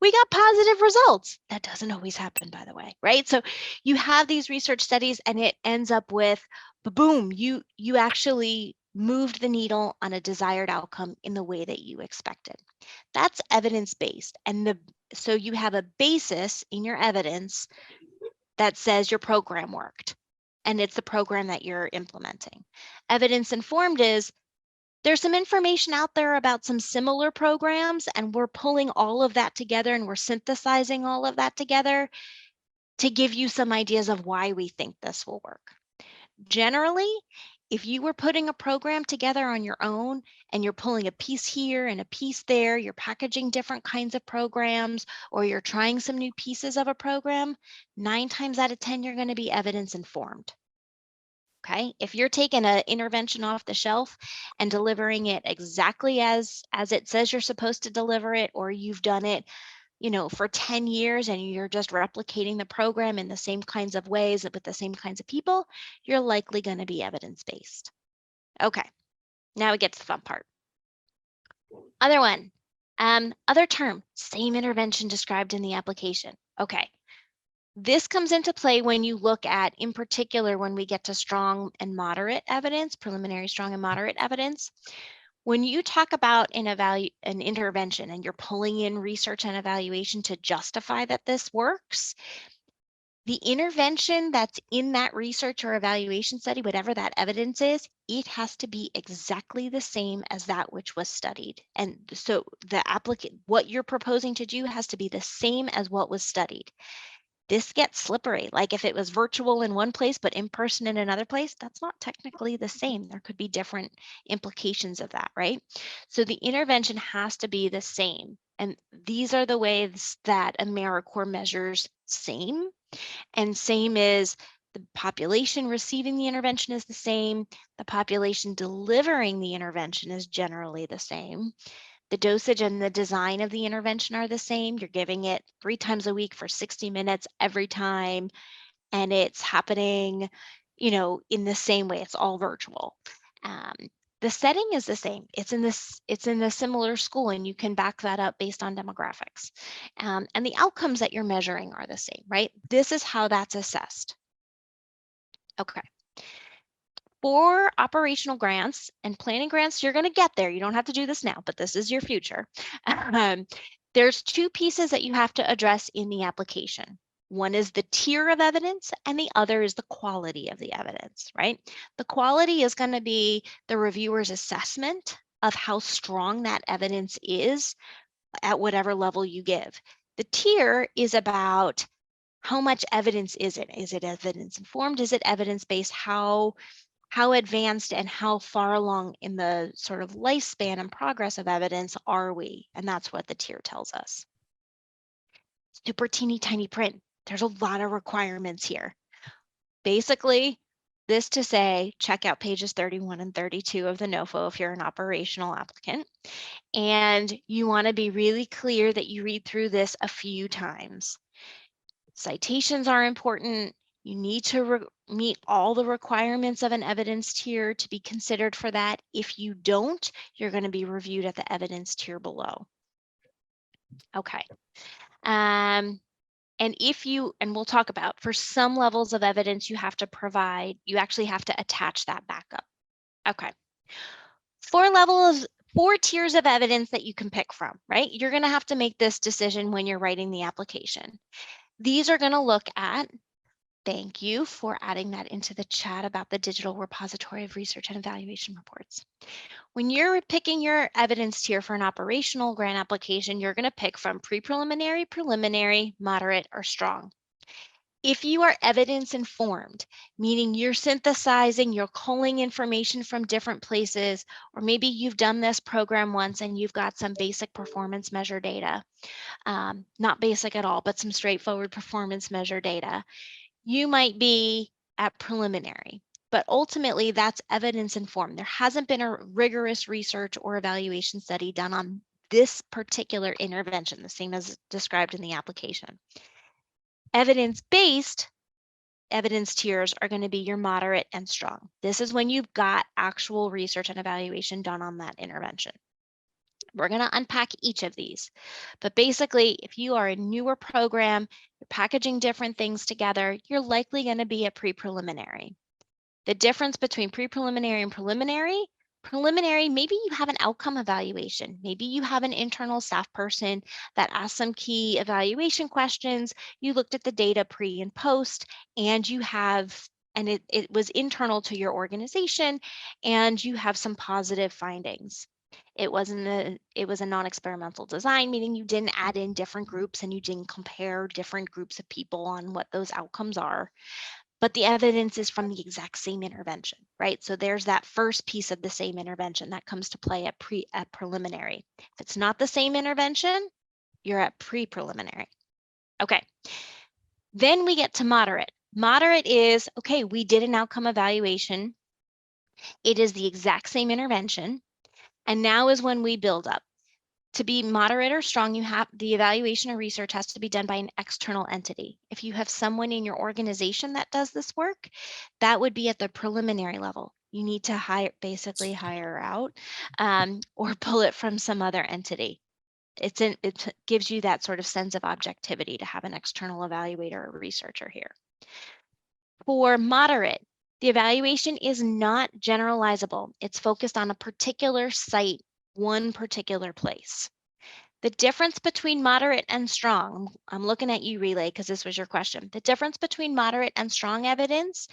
B: we got positive results. That doesn't always happen, by the way, right? So you have these research studies and it ends up with, boom, you actually moved the needle on a desired outcome in the way that you expected. That's evidence-based. And so you have a basis in your evidence that says your program worked and it's the program that you're implementing. Evidence-informed is, There's some information out there about some similar programs, and we're pulling all of that together and we're synthesizing all of that together to give you some ideas of why we think this will work. Generally, if you were putting a program together on your own and you're pulling a piece here and a piece there, you're packaging different kinds of programs, or you're trying some new pieces of a program, 9 times out of 10, you're going to be evidence informed. Okay, if you're taking an intervention off the shelf and delivering it exactly as it says you're supposed to deliver it, or you've done it, for 10 years and you're just replicating the program in the same kinds of ways with the same kinds of people, you're likely going to be evidence-based. Okay, now we get to the fun part. Other one, other term, same intervention described in the application. Okay. This comes into play when you look at, in particular, when we get to strong and moderate evidence, preliminary strong and moderate evidence. When you talk about an intervention and you're pulling in research and evaluation to justify that this works, the intervention that's in that research or evaluation study, whatever that evidence is, it has to be exactly the same as that which was studied. And so the applicant, what you're proposing to do has to be the same as what was studied. This gets slippery. Like if it was virtual in one place, but in person in another place, that's not technically the same. There could be different implications of that, right? So the intervention has to be the same. And these are the ways that AmeriCorps measures same. And same is the population receiving the intervention is the same. The population delivering the intervention is generally the same. The dosage and the design of the intervention are the same. You're giving it 3 times a week for 60 minutes every time, and it's happening, in the same way. It's all virtual. The setting is the same. It's in a similar school, and you can back that up based on demographics. And the outcomes that you're measuring are the same, right? This is how that's assessed. Okay. For operational grants and planning grants, you're going to get there. You don't have to do this now, but this is your future. There's 2 pieces that you have to address in the application. One is the tier of evidence, and the other is the quality of the evidence, right? The quality is going to be the reviewer's assessment of how strong that evidence is at whatever level you give. The tier is about how much evidence is it? Is it evidence informed? Is it evidence-based? How advanced and how far along in the sort of lifespan and progress of evidence are we? And that's what the tier tells us. Super teeny tiny print. There's a lot of requirements here. Basically, this to say, check out pages 31 and 32 of the NOFO if you're an operational applicant. And you want to be really clear that you read through this a few times. Citations are important. You need to meet all the requirements of an evidence tier to be considered for that. If you don't, you're going to be reviewed at the evidence tier below. Okay. And we'll talk about, for some levels of evidence, you actually have to attach that backup. Okay. 4 tiers of evidence that you can pick from, right? You're going to have to make this decision when you're writing the application. These are going to look at, thank you for adding that into the chat about the digital repository of research and evaluation reports. When you're picking your evidence tier for an operational grant application, you're going to pick from pre-preliminary, preliminary, moderate, or strong. If you are evidence informed, meaning you're synthesizing, you're culling information from different places, or maybe you've done this program once and you've got some basic performance measure data, not basic at all, but some straightforward performance measure data, you might be at preliminary, but ultimately that's evidence informed. There hasn't been a rigorous research or evaluation study done on this particular intervention, the same as described in the application. Evidence-based evidence tiers are going to be your moderate and strong. This is when you've got actual research and evaluation done on that intervention. We're going to unpack each of these, but basically, if you are a newer program, you're packaging different things together, you're likely going to be a pre-preliminary. The difference between pre-preliminary and preliminary, maybe you have an outcome evaluation. Maybe you have an internal staff person that asked some key evaluation questions. You looked at the data pre and post, and you have and it was internal to your organization, and you have some positive findings. It was a non-experimental design, meaning you didn't add in different groups and you didn't compare different groups of people on what those outcomes are. But the evidence is from the exact same intervention, right? So there's that first piece of the same intervention that comes to play at preliminary. If it's not the same intervention, you're at pre-preliminary. Okay. Then we get to moderate. Moderate is, okay, we did an outcome evaluation. It is the exact same intervention. And now is when we build up. To be moderate or strong, you have the evaluation or research has to be done by an external entity. If you have someone in your organization that does this work, that would be at the preliminary level. You need to basically hire out or pull it from some other entity. It gives you that sort of sense of objectivity to have an external evaluator or researcher here. For moderate, the evaluation is not generalizable. It's focused on a particular site, one particular place. The difference between moderate and strong, I'm looking at you, Relay, because this was your question. The difference between moderate and strong evidence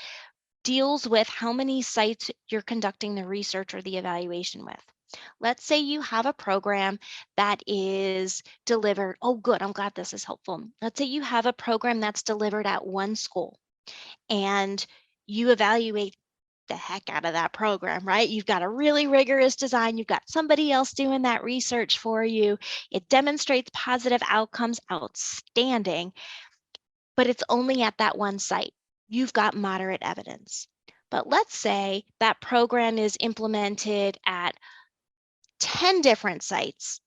B: deals with how many sites you're conducting the research or the evaluation with. Let's say you have a program that is delivered. Oh, good. I'm glad this is helpful. Let's say you have a program that's delivered at one school and you evaluate the heck out of that program, right? You've got a really rigorous design. You've got somebody else doing that research for you. It demonstrates positive outcomes, outstanding, but it's only at that one site. You've got moderate evidence. But let's say that program is implemented at 10 different sites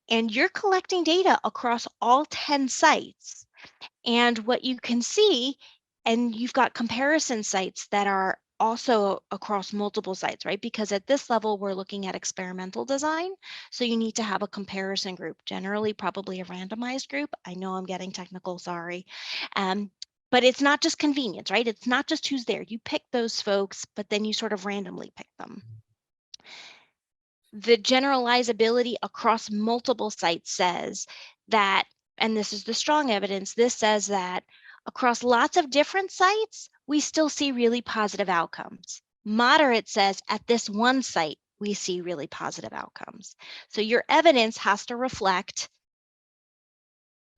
B: and you're collecting data across all 10 sites. And what you can see, and you've got comparison sites that are also across multiple sites, right? Because at this level, we're looking at experimental design. So you need to have a comparison group, generally probably a randomized group. I know I'm getting technical, sorry. But it's not just convenience, right? It's not just who's there. You pick those folks, but then you sort of randomly pick them. The generalizability across multiple sites says that, and this is the strong evidence, this says that across lots of different sites, we still see really positive outcomes. Moderate says at this one site, we see really positive outcomes. So your evidence has to reflect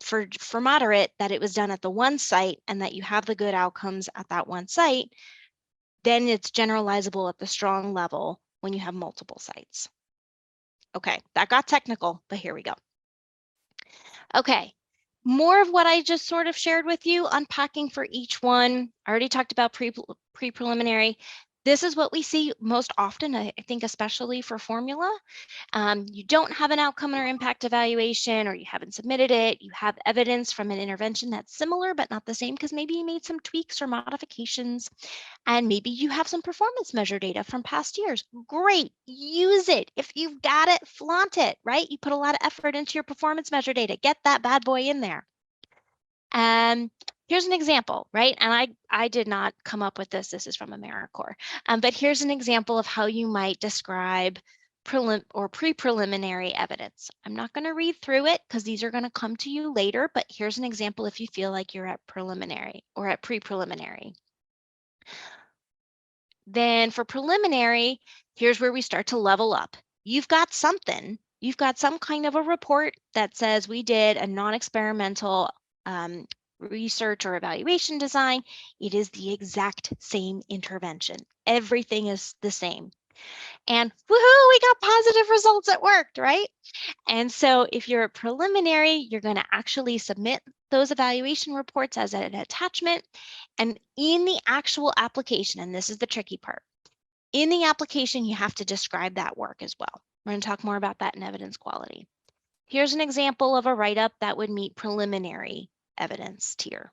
B: for moderate that it was done at the one site and that you have the good outcomes at that one site. Then it's generalizable at the strong level when you have multiple sites. Okay, that got technical, but here we go. Okay, more of what I just sort of shared with you, unpacking for each one. I already talked about pre-preliminary. This is what we see most often, I think, especially for formula. You don't have an outcome or impact evaluation, or you haven't submitted it. You have evidence from an intervention that's similar, but not the same, because maybe you made some tweaks or modifications. And maybe you have some performance measure data from past years. Great, use it. If you've got it, flaunt it, right? You put a lot of effort into your performance measure data. Get that bad boy in there. Here's an example, right? And I did not come up with this. This is from AmeriCorps. But here's an example of how you might describe pre-preliminary evidence. I'm not going to read through it because these are going to come to you later, but here's an example if you feel like you're at preliminary or at pre-preliminary. Then for preliminary, here's where we start to level up. You've got something. You've got some kind of a report that says we did a non-experimental research or evaluation design. It is the exact same intervention. Everything is the same. And woohoo, we got positive results. It worked, right? And so if you're a preliminary, you're going to actually submit those evaluation reports as an attachment. And in the actual application, and this is the tricky part, in the application, you have to describe that work as well. We're going to talk more about that in evidence quality. Here's an example of a write-up that would meet preliminary evidence tier.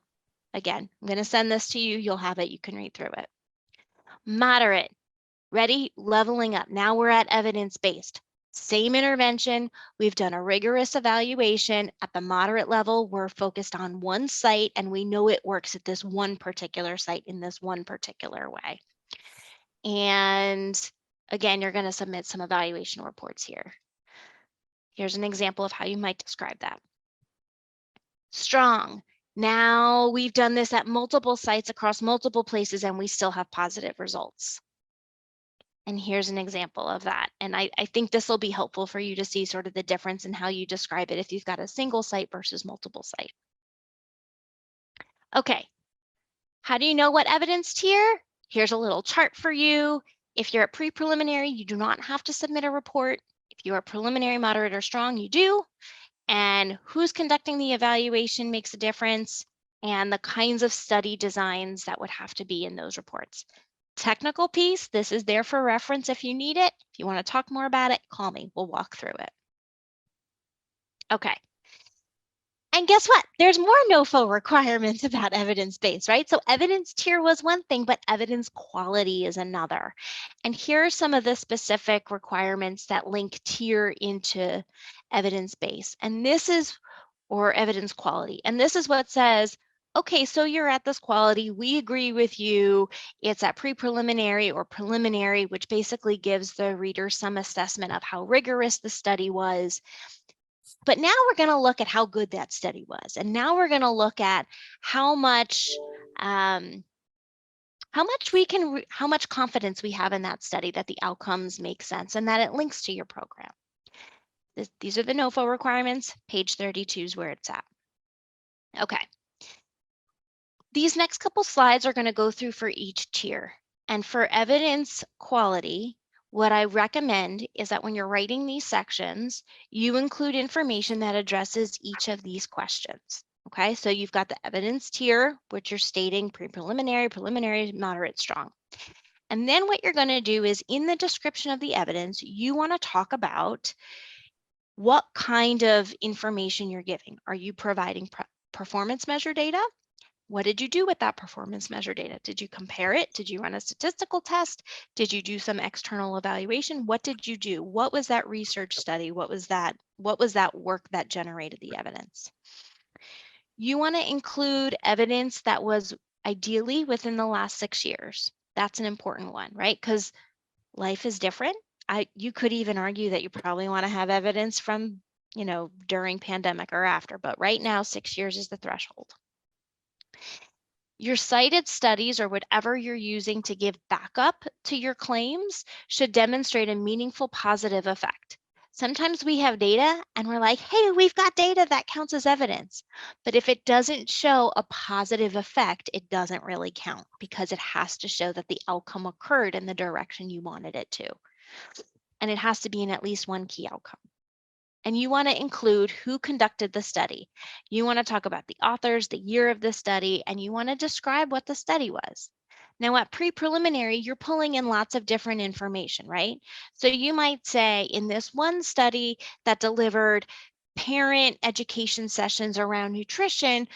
B: Again, I'm going to send this to you. You'll have it. You can read through it. Moderate. Ready? Leveling up. Now we're at evidence-based. Same intervention. We've done a rigorous evaluation. At the moderate level, we're focused on one site, and we know it works at this one particular site in this one particular way. And again, you're going to submit some evaluation reports here. Here's an example of how you might describe that. Strong. Now we've done this at multiple sites across multiple places and we still have positive results. And here's an example of that. And I think this will be helpful for you to see sort of the difference in how you describe it if you've got a single site versus multiple site. Okay, how do you know what evidence tier? Here's a little chart for you. If you're at pre-preliminary, you do not have to submit a report. If you are preliminary, moderate, or strong, you do. And who's conducting the evaluation makes a difference, and the kinds of study designs that would have to be in those reports. Technical piece, this is there for reference if you need it. If you want to talk more about it, call me. We'll walk through it. Okay. And guess what? There's more NOFO requirements about evidence-based, right? So evidence tier was one thing, but evidence quality is another. And here are some of the specific requirements that link tier into evidence-based. And this is, or evidence quality. And this is what says, okay, so you're at this quality, we agree with you. It's at pre-preliminary or preliminary, which basically gives the reader some assessment of how rigorous the study was. But now we're going to look at how good that study was. And now we're going to look at how much confidence we have in that study that the outcomes make sense and that it links to your program. These are the NOFO requirements. Page 32 is where it's at. Okay. These next couple slides are going to go through for each tier. And for evidence quality, what I recommend is that when you're writing these sections, you include information that addresses each of these questions. Okay, so you've got the evidence tier, which you're stating pre-preliminary, preliminary, moderate, strong. And then what you're going to do is in the description of the evidence, you want to talk about what kind of information you're giving. Are you providing performance measure data? What did you do with that performance measure data? Did you compare it? Did you run a statistical test? Did you do some external evaluation? What did you do? What was that research study? What was that work that generated the evidence? You want to include evidence that was ideally within the last 6 years. That's an important one, right? Because life is different. You could even argue that you probably want to have evidence from, during pandemic or after, but right now 6 years is the threshold. Your cited studies or whatever you're using to give backup to your claims should demonstrate a meaningful positive effect. Sometimes we have data and we're like, hey, we've got data that counts as evidence. But if it doesn't show a positive effect, it doesn't really count because it has to show that the outcome occurred in the direction you wanted it to. And it has to be in at least one key outcome. And you want to include who conducted the study. You want to talk about the authors, the year of the study, and you want to describe what the study was. Now at pre-preliminary, you're pulling in lots of different information, right? So you might say in this one study that delivered parent education sessions around nutrition,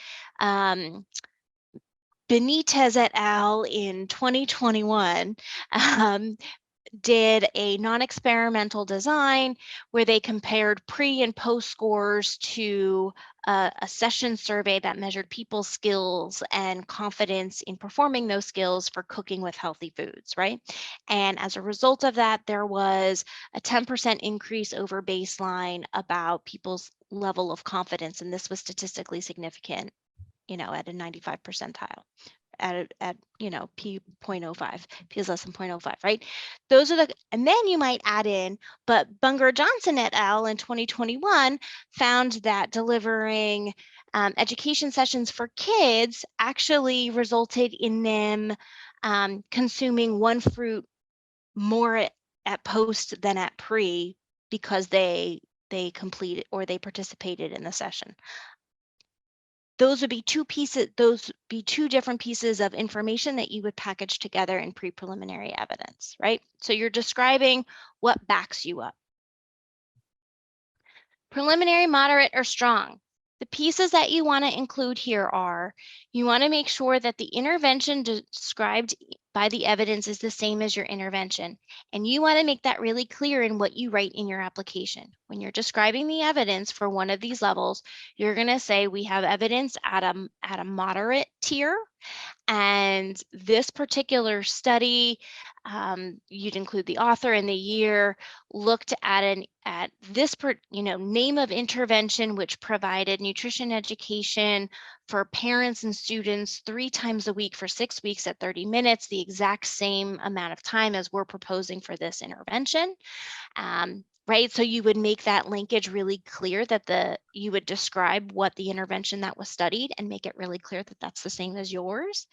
B: Benitez et al. In 2021 did a non-experimental design where they compared pre and post scores to a session survey that measured people's skills and confidence in performing those skills for cooking with healthy foods, right? And as a result of that, there was a 10% increase over baseline about people's level of confidence, and this was statistically significant, at a 95 percentile. At P 0.05, P is less than 0.05, right? Those are and then you might add in, but Bunger Johnson et al. In 2021 found that delivering education sessions for kids actually resulted in them consuming one fruit more at post than at pre because they completed or they participated in the session. Those would be two different pieces of information that you would package together in pre-preliminary evidence, right? So you're describing what backs you up. Preliminary, moderate, or strong. The pieces that you want to include here are, you want to make sure that the intervention described by the evidence is the same as your intervention. And you want to make that really clear in what you write in your application. When you're describing the evidence for one of these levels, you're going to say we have evidence at a moderate tier And this particular study, you'd include the author and the year, looked at this name of intervention, which provided nutrition education for parents and students 3 times a week for 6 weeks at 30 minutes, the exact same amount of time as we're proposing for this intervention. Right, so you would make that linkage really clear that you would describe what the intervention that was studied and make it really clear that that's the same as yours.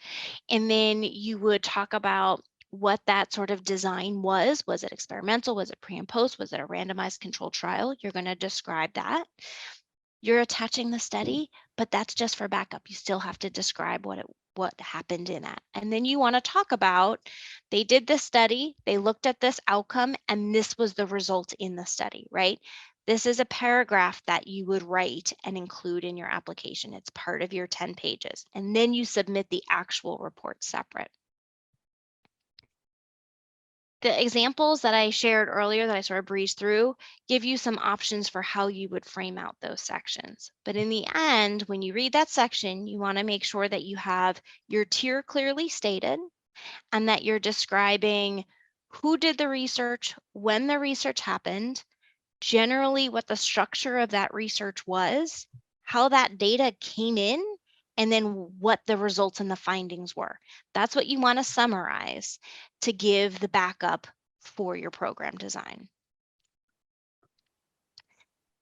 B: And then you would talk about what that sort of design was. Was it experimental? Was it pre and post? Was it a randomized controlled trial? You're going to describe that. You're attaching the study, but that's just for backup. You still have to describe what happened in that. And then you want to talk about, they did this study, they looked at this outcome, and this was the result in the study, right? This is a paragraph that you would write and include in your application. It's part of your 10 pages. And then you submit the actual report separate. The examples that I shared earlier that I sort of breezed through give you some options for how you would frame out those sections. But in the end, when you read that section, you want to make sure that you have your tier clearly stated and that you're describing who did the research, when the research happened, generally what the structure of that research was, how that data came in, and then what the results and the findings were. That's what you want to summarize to give the backup for your program design.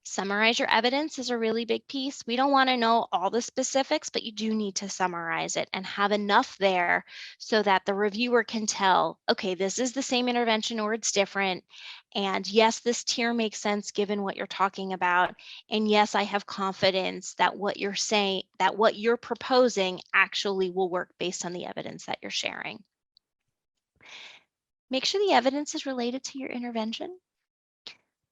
B: Summarize your evidence is a really big piece. We don't want to know all the specifics, but you do need to summarize it and have enough there so that the reviewer can tell, okay, this is the same intervention or it's different. And yes, this tier makes sense given what you're talking about. And yes, I have confidence that what you're saying, that what you're proposing actually will work based on the evidence that you're sharing. Make sure the evidence is related to your intervention.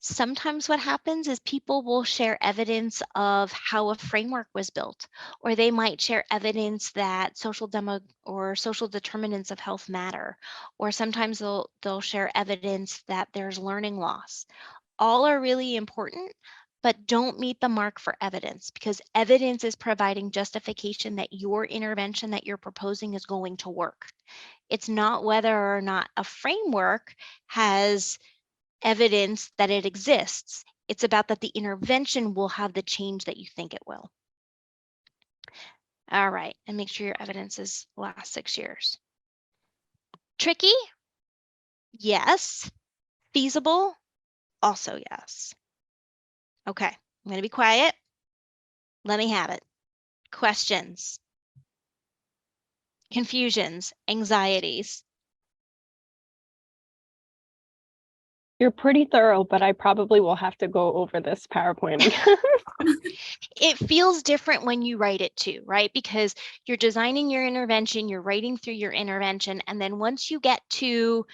B: Sometimes what happens is people will share evidence of how a framework was built, or they might share evidence that social determinants of health matter, or sometimes they'll share evidence that there's learning loss. All are really important, but don't meet the mark for evidence because evidence is providing justification that your intervention that you're proposing is going to work. It's not whether or not a framework has evidence that it exists. It's about that the intervention will have the change that you think it will. All right, and make sure your evidence is last 6 years. Tricky? Yes. Feasible? Also yes. Okay, I'm going to be quiet. Let me have it. Questions? Confusions? Anxieties?
D: You're pretty thorough, but I probably will have to go over this PowerPoint again.
B: It feels different when you write it too, right? Because you're designing your intervention, you're writing through your intervention, and then once you get to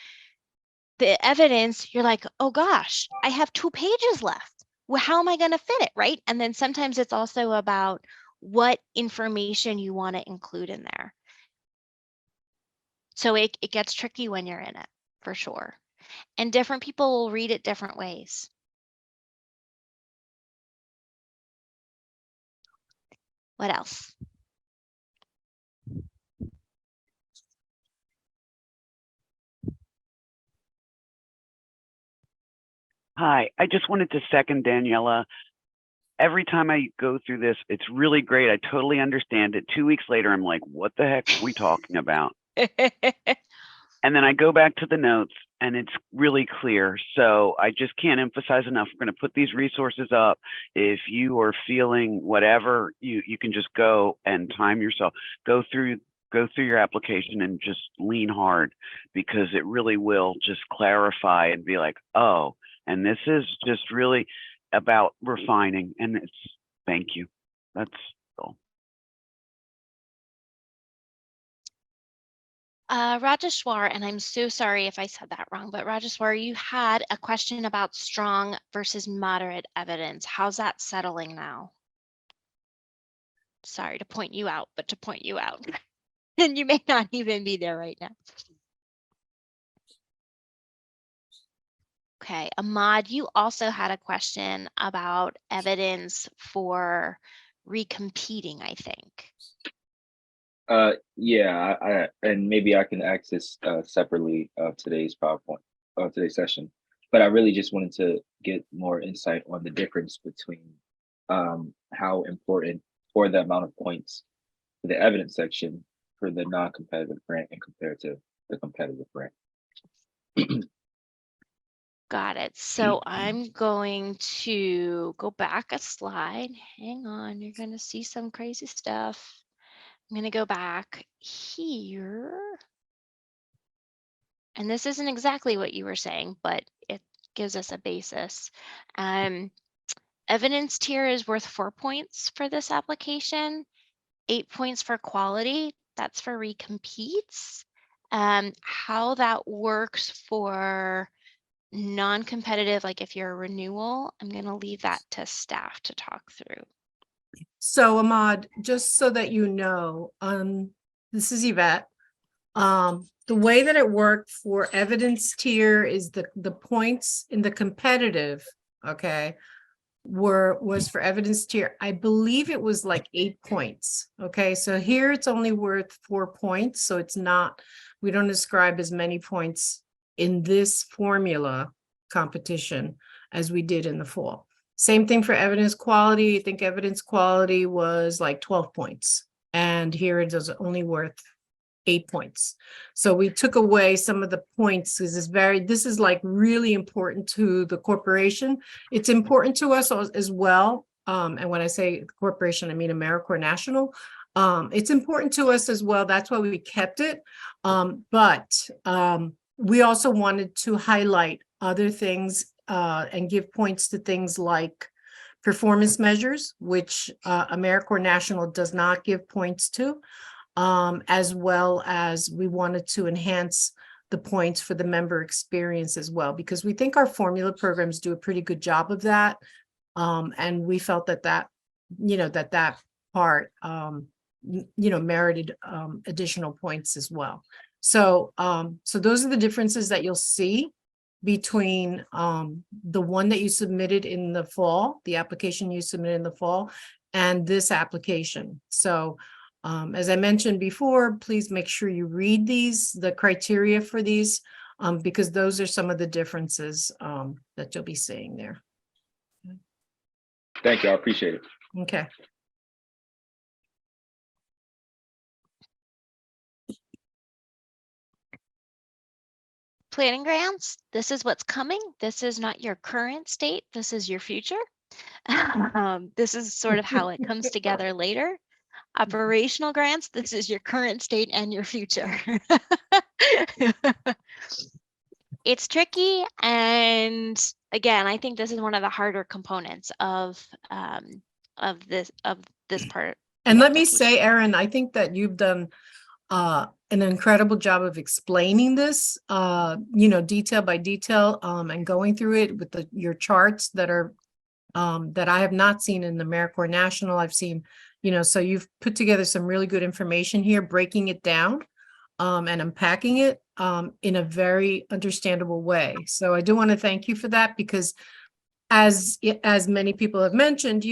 B: the evidence, you're like, oh gosh, I have 2 pages left. Well, how am I going to fit it, right? And then sometimes it's also about what information you want to include in there. So it gets tricky when you're in it, for sure. And different people will read it different ways. What else?
G: Hi, I just wanted to second Daniela. Every time I go through this, it's really great. I totally understand it. 2 weeks later, I'm like, what the heck are we talking about? And then I go back to the notes and it's really clear. So I just can't emphasize enough. We're going to put these resources up. If you are feeling whatever, you can just go and time yourself. Go through your application and just lean hard because it really will just clarify and be like, oh, and this is just really about refining. And it's, thank you. That's all.
B: Rajeshwar, and I'm so sorry if I said that wrong, but Rajeshwar, you had a question about strong versus moderate evidence. How's that settling now? Sorry to point you out, but to point you out. And you may not even be there right now. Okay, Ahmad, you also had a question about evidence for recompeting, I think.
H: Yeah, and maybe I can access separately of today's PowerPoint of today's session, but I really just wanted to get more insight on the difference between how important or the amount of points for the evidence section for the non-competitive grant and compared to the competitive grant.
B: Got it. So I'm going to go back a slide. Hang on, you're going to see some crazy stuff. I'm going to go back here. And this isn't exactly what you were saying, but it gives us a basis. Evidence tier is worth 4 points for this application, 8 points for quality. That's for recompetes. How that works for non-competitive, like if you're a renewal, I'm going to leave that to staff to talk through.
C: So Ahmad, just so that you know, this is Yvette. The way that it worked for evidence tier is the points in the competitive, okay, was for evidence tier. I believe it was like 8 points. Okay, so here it's only worth 4 points. So it's not, we don't ascribe as many points in this formula competition as we did in the fall. Same thing for evidence quality. I think evidence quality was like 12 points. And here it is only worth 8 points. So we took away some of the points because this is like really important to the corporation. It's important to us as well. And when I say corporation, I mean AmeriCorps National. It's important to us as well. That's why we kept it. But we also wanted to highlight other things and give points to things like performance measures, which AmeriCorps National does not give points to. As well as we wanted to enhance the points for the member experience as well, because we think our formula programs do a pretty good job of that. And we felt that that part, merited additional points as well. So, so those are the differences that you'll see between the one that you submitted in the fall, the application you submitted in the fall, and this application. So, as I mentioned before, please make sure you read the criteria for these, because those are some of the differences that you'll be seeing there.
H: Thank you. I appreciate it.
C: Okay.
B: Planning grants, this is what's coming. This is not your current state. This is your future. This is sort of how it comes together later. Operational grants, this is your current state and your future. It's tricky, and again, I think this is one of the harder components of this part.
C: And let me say, Erin, I think that you've done an incredible job of explaining this, detail by detail, and going through it with your charts that are that I have not seen in the AmeriCorps National. I've seen, so you've put together some really good information here, breaking it down and unpacking it in a very understandable way. So I do want to thank you for that, because as many people have mentioned,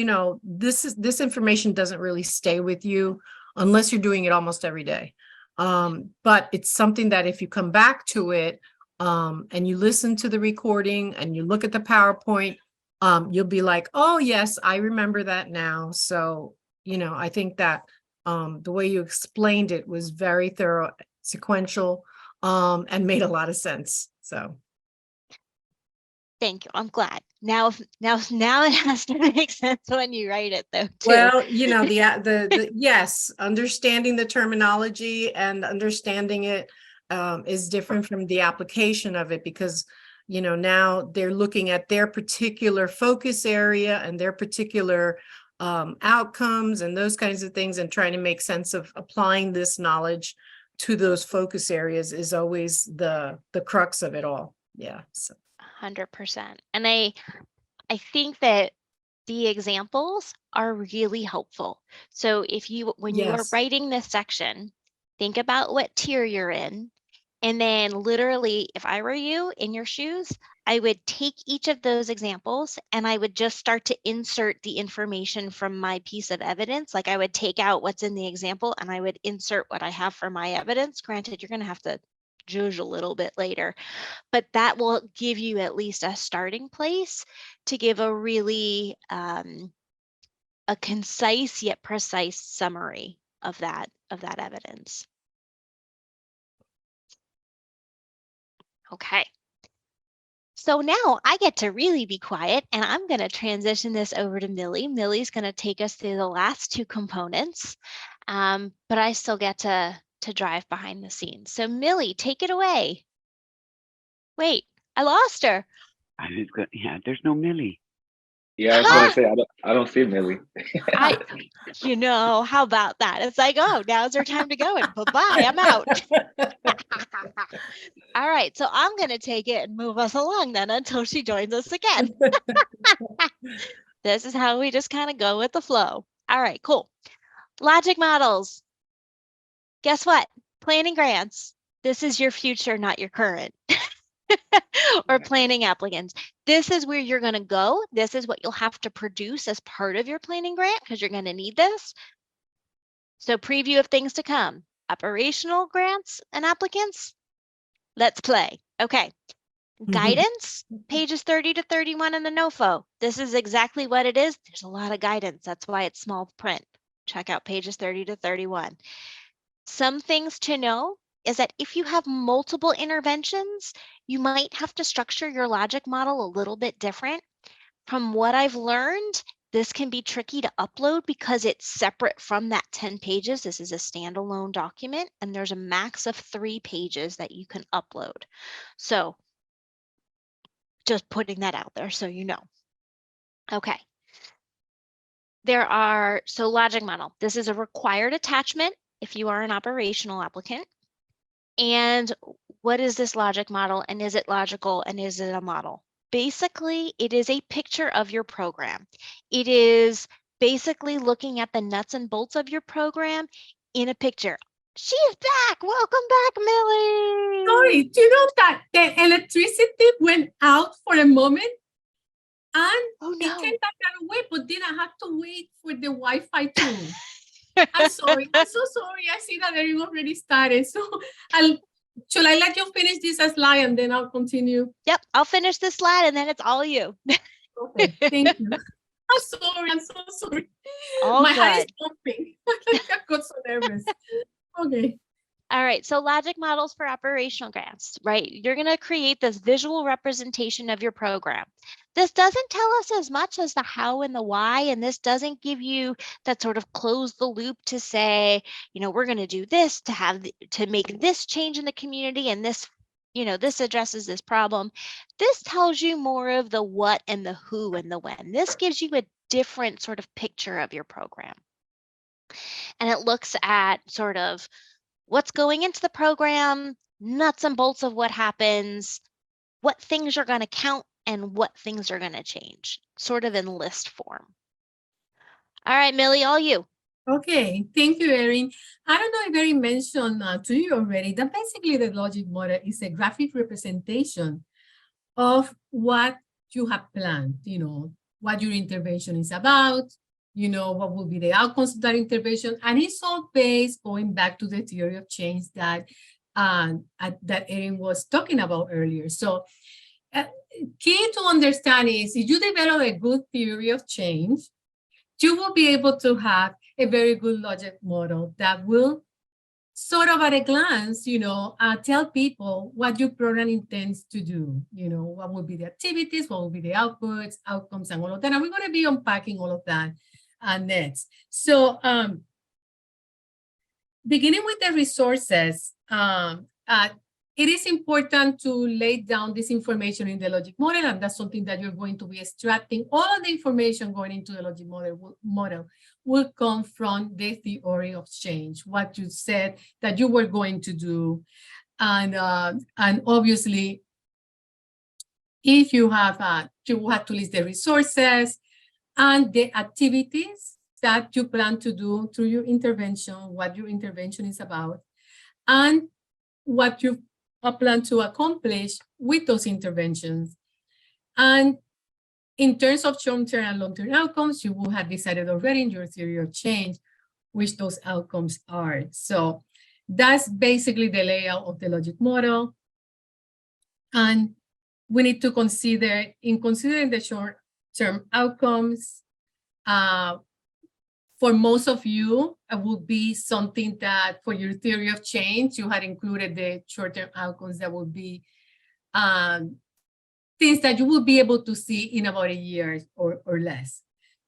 C: this information doesn't really stay with you unless you're doing it almost every day. But it's something that if you come back to it and you listen to the recording and you look at the PowerPoint, you'll be like, oh yes, I remember that now. So, I think that the way you explained it was very thorough, sequential, and made a lot of sense. So
B: thank you. I'm glad. Now it has to make sense when you write it, though, too.
C: Well, the yes, understanding the terminology and understanding it is different from the application of it, because now they're looking at their particular focus area and their particular outcomes and those kinds of things, and trying to make sense of applying this knowledge to those focus areas is always the crux of it all. Yeah. So
B: 100%. And I think that the examples are really helpful. So when you are
C: Yes.
B: writing this section, think about what tier you're in And then literally, if I were you in your shoes, I would take each of those examples and I would just start to insert the information from my piece of evidence. Like I would take out what's in the example and I would insert what I have for my evidence. Granted, you're going to have to judge a little bit later, but that will give you at least a starting place to give a really a concise yet precise summary of that evidence. Okay. So now I get to really be quiet and I'm going to transition this over to Millie. Millie's going to take us through the last two components, but I still get to drive behind the scenes. So Millie, take it away. Wait, I lost her.
G: Yeah, there's no Millie.
H: Yeah, I was gonna say I don't see Millie.
B: How about that? It's like, oh, now's her time to go and bye-bye, I'm out. All right, so I'm going to take it and move us along then until she joins us again. This is how we just kind of go with the flow. All right, cool. Logic models. Guess what? Planning grants. This is your future, not your current. Or planning applicants. This is where you're going to go. This is what you'll have to produce as part of your planning grant because you're going to need this. So preview of things to come. Operational grants and applicants. Let's play. Okay. Guidance, pages 30 to 31 in the NOFO. This is exactly what it is. There's a lot of guidance. That's why it's small print. Check out pages 30 to 31. Some things to know is that if you have multiple interventions, you might have to structure your logic model a little bit different. From what I've learned, this can be tricky to upload because it's separate from that 10 pages. This is a standalone document, and there's a max of 3 pages that you can upload. So just putting that out there so you know. Okay. So logic model. This is a required attachment if you are an operational applicant. And what is this logic model, and is it logical, and is it a model? Basically, it is a picture of your program. It is basically looking at the nuts and bolts of your program in a picture. She is back. Welcome back, Millie.
C: Sorry, do you know that the electricity went out for a moment? And it came back right away, but then I had to wait for the Wi-Fi too. I'm sorry. I'm so sorry. I see that everyone already started. So shall I let you finish this slide and then I'll continue?
B: Yep, I'll finish this slide and then it's all you.
C: Okay, thank you. I'm sorry. I'm so sorry.
B: All
C: My heart is
B: good.
C: pumping. I got so nervous. Okay.
B: All right, so logic models for operational grants, right? You're going to create this visual representation of your program. This doesn't tell us as much as the how and the why, and this doesn't give you that sort of close the loop to say, we're going to do this to make this change in the community, and this, this addresses this problem. This tells you more of the what and the who and the when. This gives you a different sort of picture of your program. And it looks at sort of what's going into the program, nuts and bolts of what happens, what things you're going to count, and what things are going to change, sort of in list form. All right, Millie, all you.
C: Okay, thank you, Erin. I don't know if Erin mentioned to you already that basically the logic model is a graphic representation of what you have planned, what your intervention is about, what will be the outcomes of that intervention. And it's all based going back to the theory of change that Erin was talking about earlier. So key to understand is if you develop a good theory of change, you will be able to have a very good logic model that will sort of at a glance, tell people what your program intends to do, what will be the activities, what will be the outputs, outcomes, and all of that. And we're going to be unpacking all of that next. So beginning with the resources, it is important to lay down this information in the logic model, and that's something that you're going to be extracting. All of the information going into the logic model will come from the theory of change, what you said that you were going to do. And obviously, if you have, you will have to list the resources and the activities that you plan to do through your intervention, what your intervention is about, and what you a plan to accomplish with those interventions. And in terms of short-term and long-term outcomes, you will have decided already in your theory of change which those outcomes are. So that's basically the layout of the logic model. And we need to consider, in considering the short-term outcomes, for most of you, it would be something that for your theory of change, you had included the short-term outcomes that would be things that you will be able to see in about a year or less.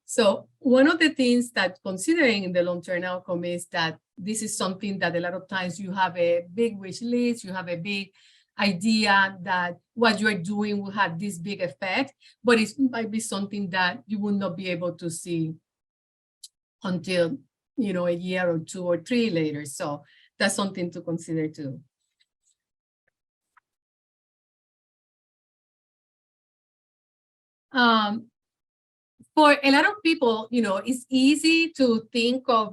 C: So one of the things that considering in the long-term outcome is that this is something that a lot of times you have a big wish list, you have a big idea that what you're doing will have this big effect, but it might be something that you will not be able to see until, you know, a year or 2 or 3 later. So that's something to consider too. For a lot of people, you know, it's easy to think of,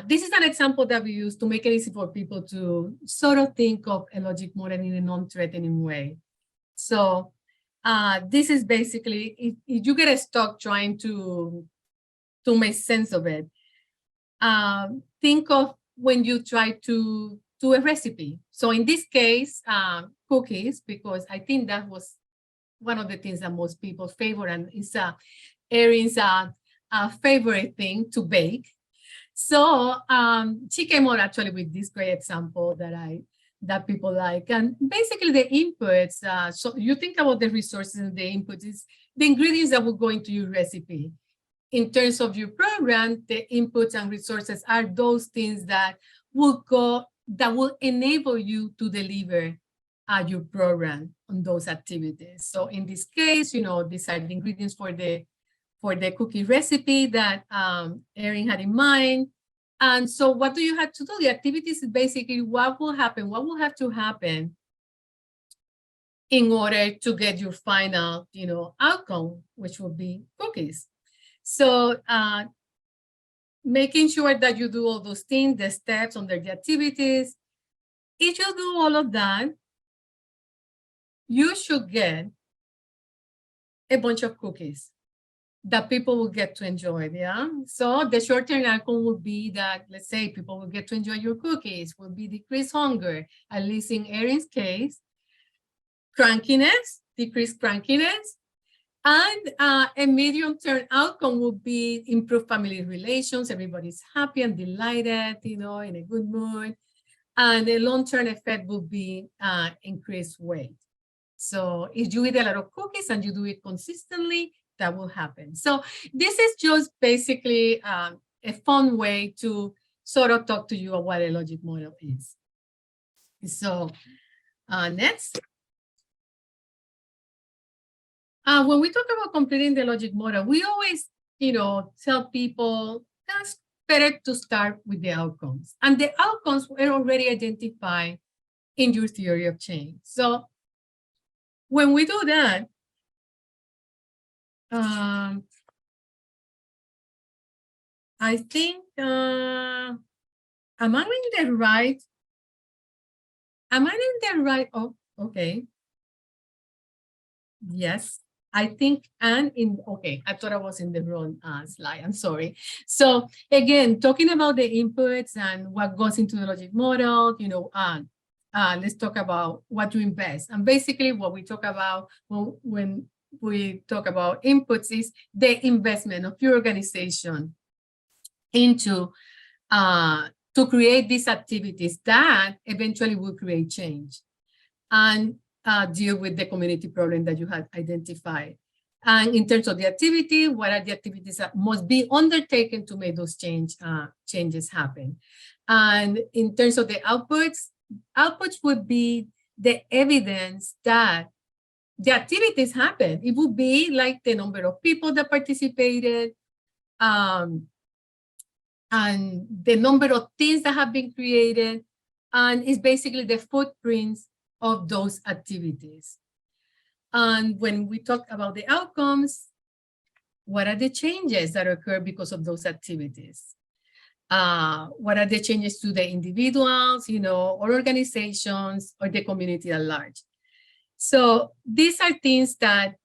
C: this is an example that we use to make it easy for people to sort of think of a logic model in a non-threatening way. So this is basically, if you get stuck trying to make sense of it, think of when you try to do a recipe. So in this case, cookies, because I think that was one of the things that most people favor, and it's Erin's favorite thing to bake. So she came on actually with this great example that people like, and basically the inputs. So you think about the resources and the inputs is the ingredients that will go into your recipe. In terms of your program, the inputs and resources are those things that will enable you to deliver your program on those activities. So in this case, you know, these are the ingredients for the cookie recipe that Erin had in mind. And so what do you have to do? The activities is basically what will happen, what will have to happen in order to get your final, you know, outcome, which will be cookies. So making sure that you do all those things, the steps under the activities. If you do all of that, you should get a bunch of cookies that people will get to enjoy, yeah? So the short-term outcome would be that, let's say, people will get to enjoy your cookies, will be decreased hunger, at least in Erin's case, crankiness, decreased crankiness, and a medium-term outcome would be improved family relations, everybody's happy and delighted, you know, in a good mood, and the long-term effect would be increased weight. So if you eat a lot of cookies and you do it consistently, that will happen. So this is just basically a fun way to sort of talk to you about what a logic model is. So next. When we talk about completing the logic model, we always, you know, tell people that's better to start with the outcomes. And the outcomes were already identified in your theory of change. So when we do that, I think, am I in the right? Oh, okay. Yes, I think, okay, I thought I was in the wrong slide, I'm sorry. So again, talking about the inputs and what goes into the logic model, you know, let's talk about what to invest. And basically what we talk about when we talk about inputs is the investment of your organization into to create these activities that eventually will create change and deal with the community problem that you have identified. And in terms of the activity, what are the activities that must be undertaken to make those changes happen? And in terms of the outputs would be the evidence that the activities happen. It would be like the number of people that participated, and the number of things that have been created, and it's basically the footprints of those activities. And when we talk about the outcomes, what are the changes that occur because of those activities? What are the changes to the individuals, or organizations or the community at large? So these are things that,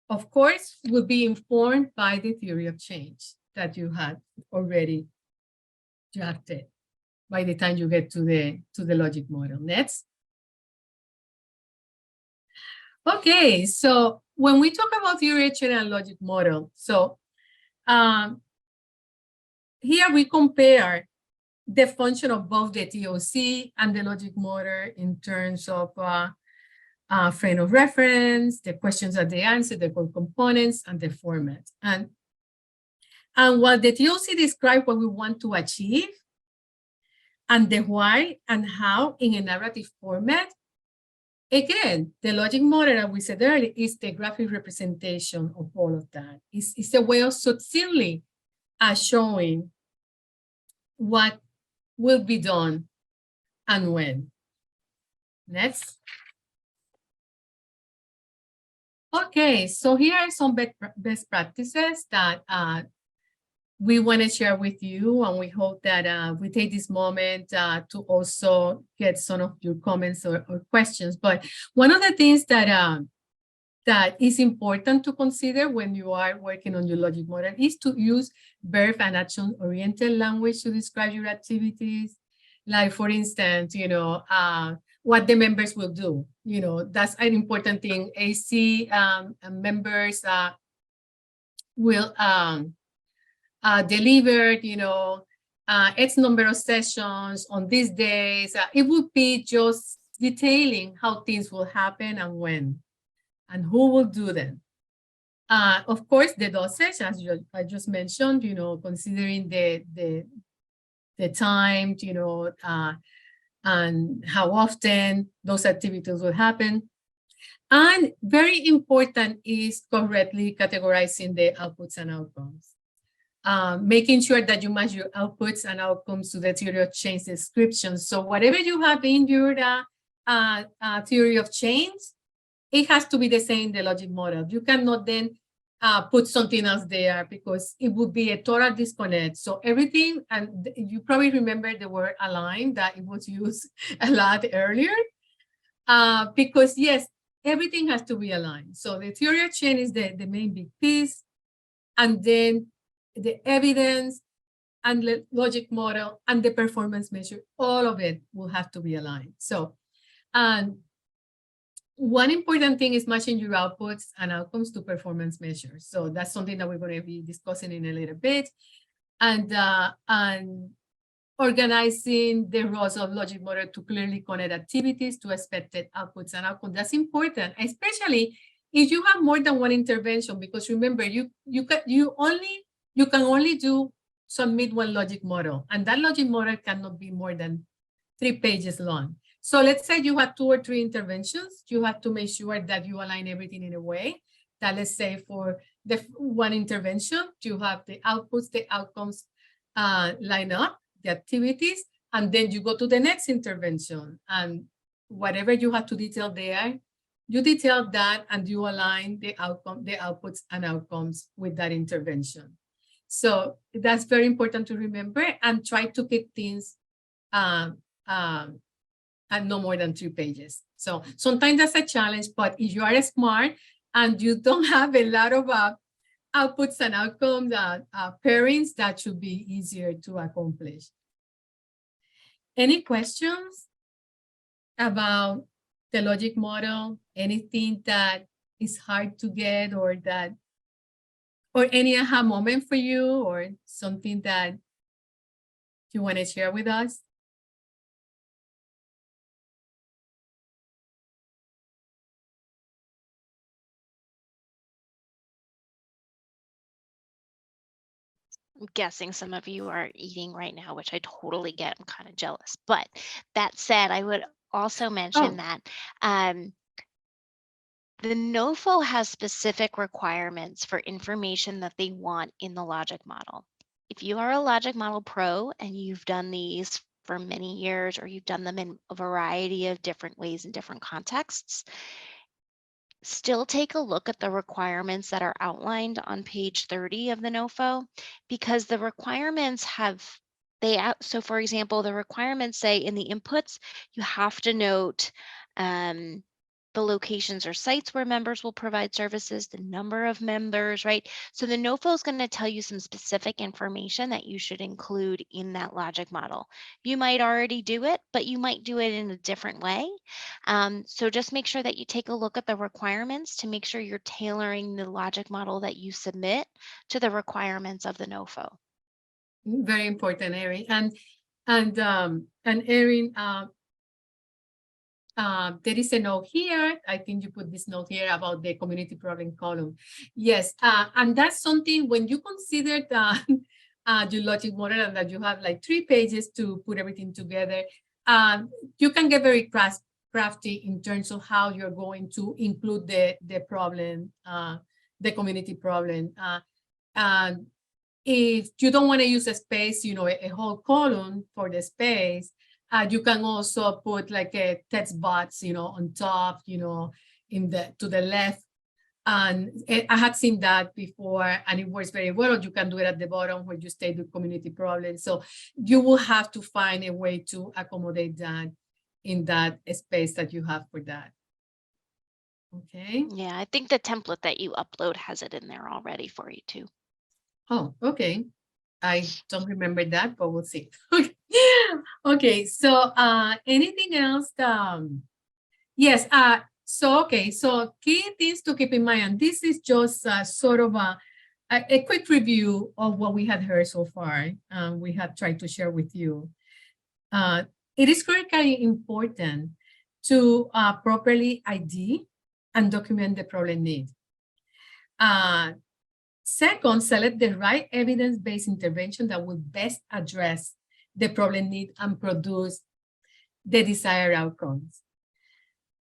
C: of course, will be informed by the theory of change that you had already drafted by the time you get to the logic model. Next. Okay, so when we talk about theory of change and logic model, so here we compare the function of both the TOC and the logic model in terms of frame of reference, the questions that they answer, the core components, and the format. And while the TOC describes what we want to achieve, and the why and how in a narrative format, again, the logic model, as we said earlier, is the graphic representation of all of that. It's a way of succinctly showing what will be done and when. Next. Okay, so here are some best practices that we want to share with you, and we hope that we take this moment to also get some of your comments or questions. But one of the things that that is important to consider when you are working on your logic model is to use verb and action-oriented language to describe your activities. Like, for instance, what the members will do. That's an important thing. AC members will deliver, X number of sessions on these days. It would be just detailing how things will happen and when, and who will do them. Of course, the dosage, as I just mentioned, considering the time, and how often those activities will happen. And very important is correctly categorizing the outputs and outcomes. Making sure that you match your outputs and outcomes to the theory of change description. So whatever you have in your theory of change, it has to be the same in the logic model. You cannot then put something else there because it would be a total disconnect. So everything, and you probably remember the word align, that it was used a lot earlier, because yes, everything has to be aligned. So the theory of change is the main big piece, and then the evidence and the logic model and the performance measure, all of it will have to be aligned. So, one important thing is matching your outputs and outcomes to performance measures. So that's something that we're going to be discussing in a little bit. And organizing the roles of logic model to clearly connect activities to expected outputs and outcomes. That's important, especially if you have more than one intervention, because remember, you can only submit one logic model, and that logic model cannot be more than 3 pages long. So let's say you have 2 or 3 interventions. You have to make sure that you align everything in a way that, let's say, for the one intervention, you have the outputs, the outcomes line up, the activities, and then you go to the next intervention. And whatever you have to detail there, you detail that and you align the outputs and outcomes with that intervention. So that's very important to remember, and try to keep things at no more than 2 pages. So sometimes that's a challenge, but if you are smart and you don't have a lot of outputs and outcomes pairings, that should be easier to accomplish. Any questions about the logic model? Anything that is hard to get, or any aha moment for you, or something that you want to share with us?
B: I'm guessing some of you are eating right now, which I totally get. I'm kind of jealous. But that said, I would also mention that the NOFO has specific requirements for information that they want in the logic model. If you are a logic model pro and you've done these for many years, or you've done them in a variety of different ways in different contexts, still take a look at the requirements that are outlined on page 30 of the NOFO, because the requirements so for example, the requirements say in the inputs, you have to note the locations or sites where members will provide services, the number of members, right? So the NOFO is going to tell you some specific information that you should include in that logic model. You might already do it, but you might do it in a different way. So just make sure that you take a look at the requirements to make sure you're tailoring the logic model that you submit to the requirements of the NOFO.
C: Very important, Erin. And Erin, there is a note here. I think you put this note here about the community problem column. Yes, and that's something when you consider that your logic model and that you have like 3 pages to put everything together, you can get very crafty in terms of how you're going to include the problem, the community problem. And if you don't want to use a space, you know, a whole column for the space, you can also put like a text box, you know, on top, you know, to the left. And I had seen that before and it works very well. You can do it at the bottom where you state the community problem. So you will have to find a way to accommodate that in that space that you have for that. Okay.
B: Yeah, I think the template that you upload has it in there already for you too.
C: Oh, okay. I don't remember that, but we'll see. Okay, so anything else? Yes, so key things to keep in mind, and this is just sort of a quick review of what we had heard so far. We have tried to share with you. It is critically important to properly ID and document the problem need. Second, select the right evidence-based intervention that will best address the problem need and produce the desired outcomes.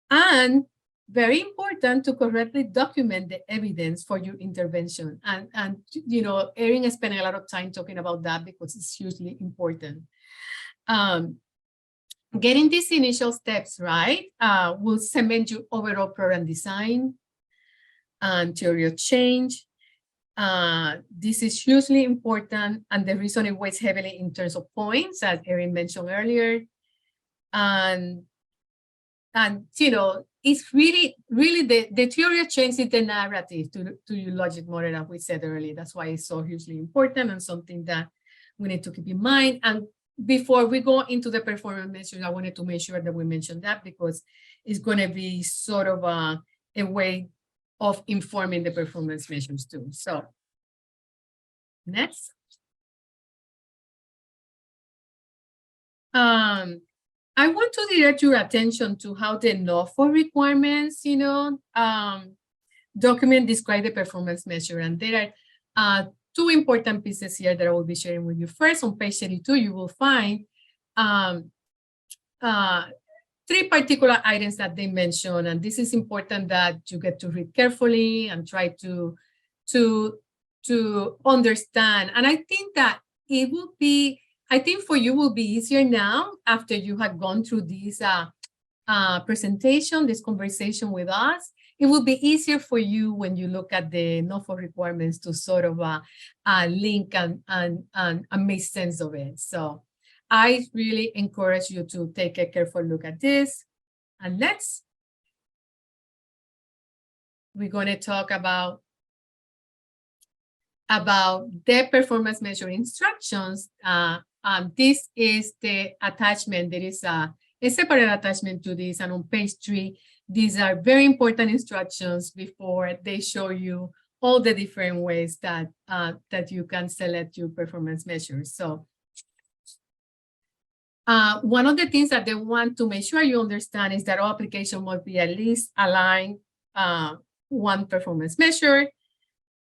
C: And very important to correctly document the evidence for your intervention. And you know, Erin is spending a lot of time talking about that because it's hugely important. Getting these initial steps right will cement your overall program design and theory of change. This is hugely important, and the reason it weighs heavily in terms of points, as Erin mentioned earlier. And you know, it's really the theory of change is the narrative to your logic model, as we said earlier. That's why it's so hugely important and something that we need to keep in mind. And before we go into the performance measures, I wanted to make sure that we mentioned that because it's going to be sort of a way of informing the performance measures too. So next. I want to direct your attention to how the NOFO requirements, you know, document describe the performance measure. And there are 2 important pieces here that I will be sharing with you. First, on page 32, you will find 3 particular items that they mention, and this is important that you get to read carefully and try to understand. And I think that it will be, I think for you will be easier now after you have gone through this presentation, this conversation with us. It will be easier for you when you look at the NOFO requirements to sort of link and make sense of it. So I really encourage you to take a careful look at this. And next, we're going to talk about the performance measure instructions. This is the attachment. There is a separate attachment to this, and on page 3, these are very important instructions before they show you all the different ways that you can select your performance measures. So one of the things that they want to make sure you understand is that all application must be at least aligned one performance measure,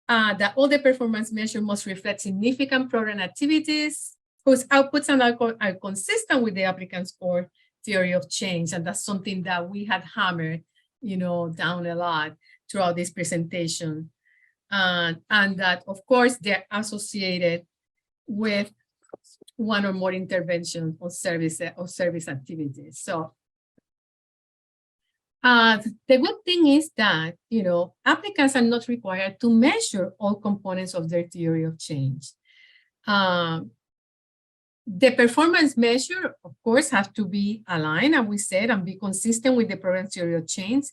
C: that all the performance measure must reflect significant program activities whose outputs are consistent with the applicant's core theory of change. And that's something that we had hammered, you know, down a lot throughout this presentation. And that, of course, they're associated with one or more interventions or service activities. So The good thing is that, applicants are not required to measure all components of their theory of change. The performance measure, of course, have to be aligned, as we said, and be consistent with the program theory of change.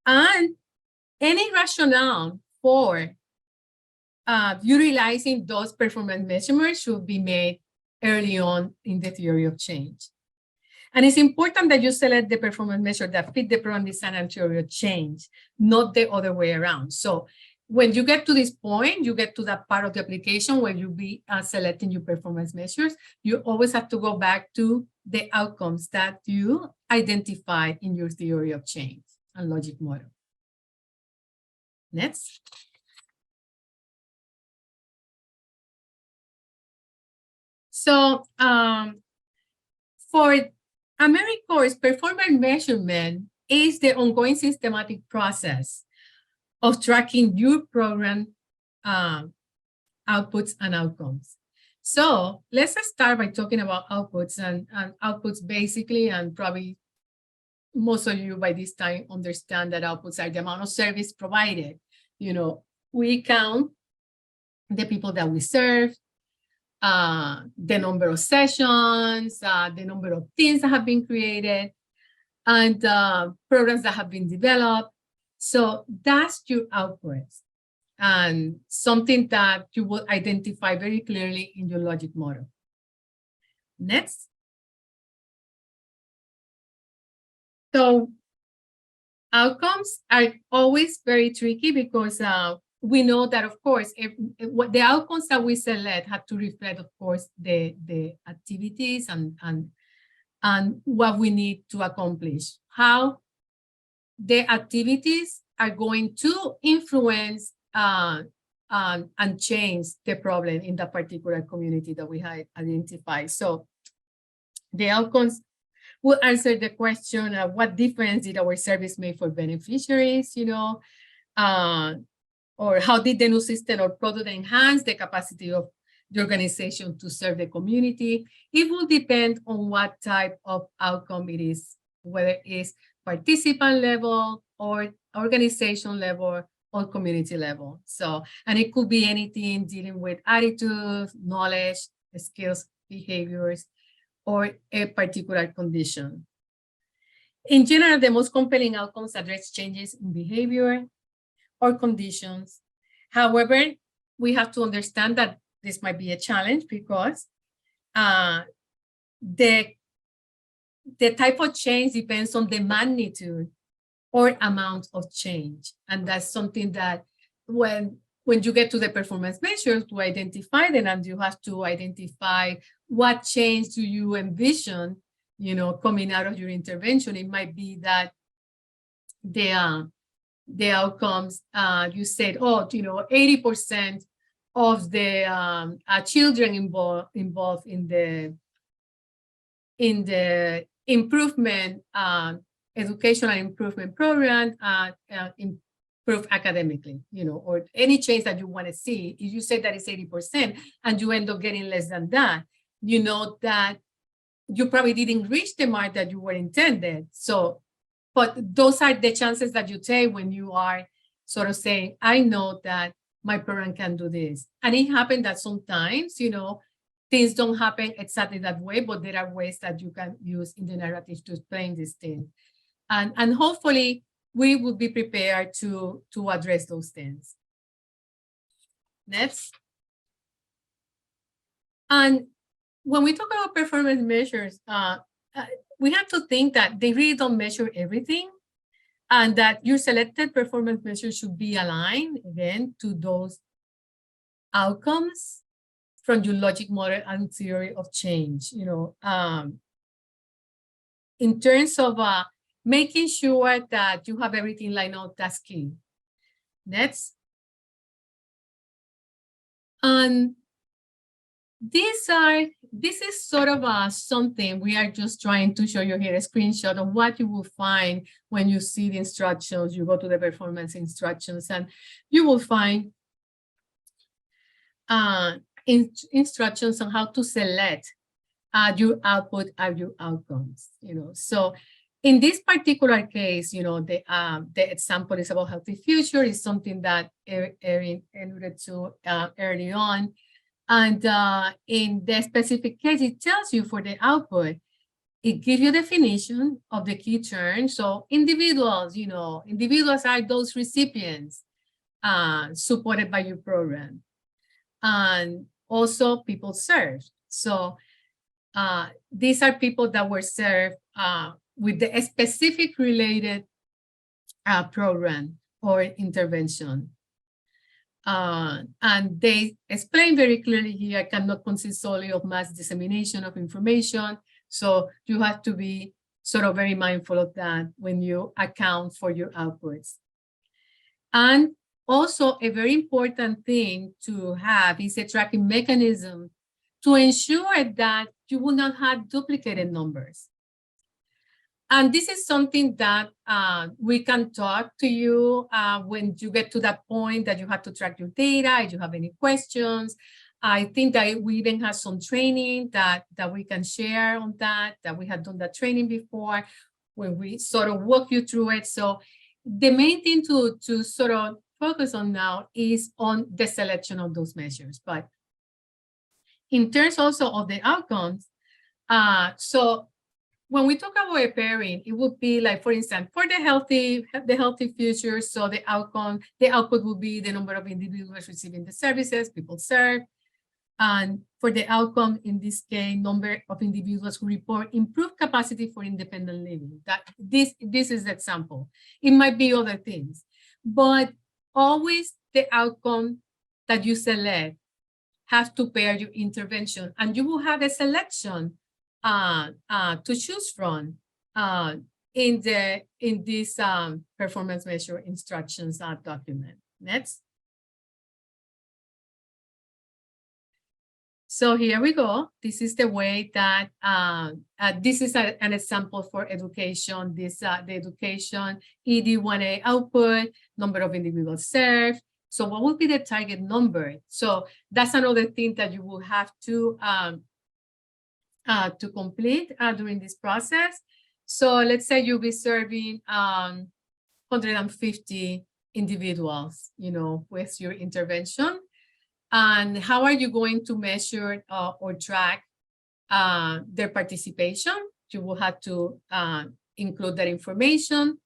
C: And any rationale for utilizing those performance measurements should be made early on in the theory of change. And it's important that you select the performance measure that fit the program design and theory of change, not the other way around. So when you get to this point, you get to that part of the application where you'll be selecting your performance measures. You always have to go back to the outcomes that you identified in your theory of change and logic model. Next. So for AmeriCorps, performance measurement is the ongoing systematic process of tracking your program outputs and outcomes. So let's start by talking about outputs, and outputs basically, and probably most of you by this time understand that outputs are the amount of service provided. We count the people that we serve, the number of sessions, the number of teams that have been created, and programs that have been developed. So that's your output, and something that you will identify very clearly in your logic model. Next. So outcomes are always very tricky because we know that, of course, what the outcomes that we select have to reflect, of course, the activities and what we need to accomplish, how the activities are going to influence and change the problem in the particular community that we have identified. So the outcomes will answer the question of what difference did our service make for beneficiaries, or how did the new system or product enhance the capacity of the organization to serve the community. It will depend on what type of outcome it is, whether it's participant level or organization level or community level. So, and it could be anything dealing with attitudes, knowledge, skills, behaviors, or a particular condition. In general, the most compelling outcomes address changes in behavior or conditions. However, we have to understand that this might be a challenge because the type of change depends on the magnitude or amount of change. And that's something that when you get to the performance measures to identify them, and you have to identify what change do you envision, coming out of your intervention. It might be that the outcomes, you said, 80% of the children involved in the improvement, educational improvement program, improve academically, or any change that you want to see. If you say that it's 80% and you end up getting less than that, you know that you probably didn't reach the mark that you were intended. So, but those are the chances that you take when you are sort of saying, I know that my program can do this. And it happened that sometimes, things don't happen exactly that way, but there are ways that you can use in the narrative to explain these things. And hopefully we will be prepared to address those things. Next. And when we talk about performance measures, we have to think that they really don't measure everything, and that your selected performance measures should be aligned, again, to those outcomes from your logic model and theory of change. In terms of making sure that you have everything lined up, that's key. Next. And this is sort of something we are just trying to show you here, a screenshot of what you will find when you see the instructions. You go to the performance instructions and you will find instructions on how to select your output and your outcomes. So In this particular case, the example is about healthy future, is something that Erin alluded to early on. And in the specific case, it tells you for the output, it gives you a definition of the key terms. So individuals, individuals are those recipients supported by your program. And also people served. So these are people that were served with the specific related program or intervention. And they explain very clearly here, cannot consist solely of mass dissemination of information. So you have to be sort of very mindful of that when you account for your outputs. And also a very important thing to have is a tracking mechanism to ensure that you will not have duplicated numbers. And this is something that we can talk to you when you get to that point that you have to track your data. If you have any questions, I think that we even have some training that we can share on that we had done that training before when we sort of walk you through it. So the main thing to sort of focus on now is on the selection of those measures. But in terms also of the outcomes, so when we talk about a pairing, it would be like, for instance, for the healthy future, so the output would be the number of individuals receiving the services, people served. And for the outcome, in this case, number of individuals who report improved capacity for independent living. That this is the example. It might be other things, but always the outcome that you select has to pair your intervention, and you will have a selection to choose from in this performance measure instructions document. Next. So here we go. This is the way that this is an example for education. This the education ED1A output, number of individuals served. So what would be the target number? So that's another thing that you will have to complete during this process. So let's say you'll be serving 150 individuals, with your intervention. And how are you going to measure or track their participation? You will have to include that information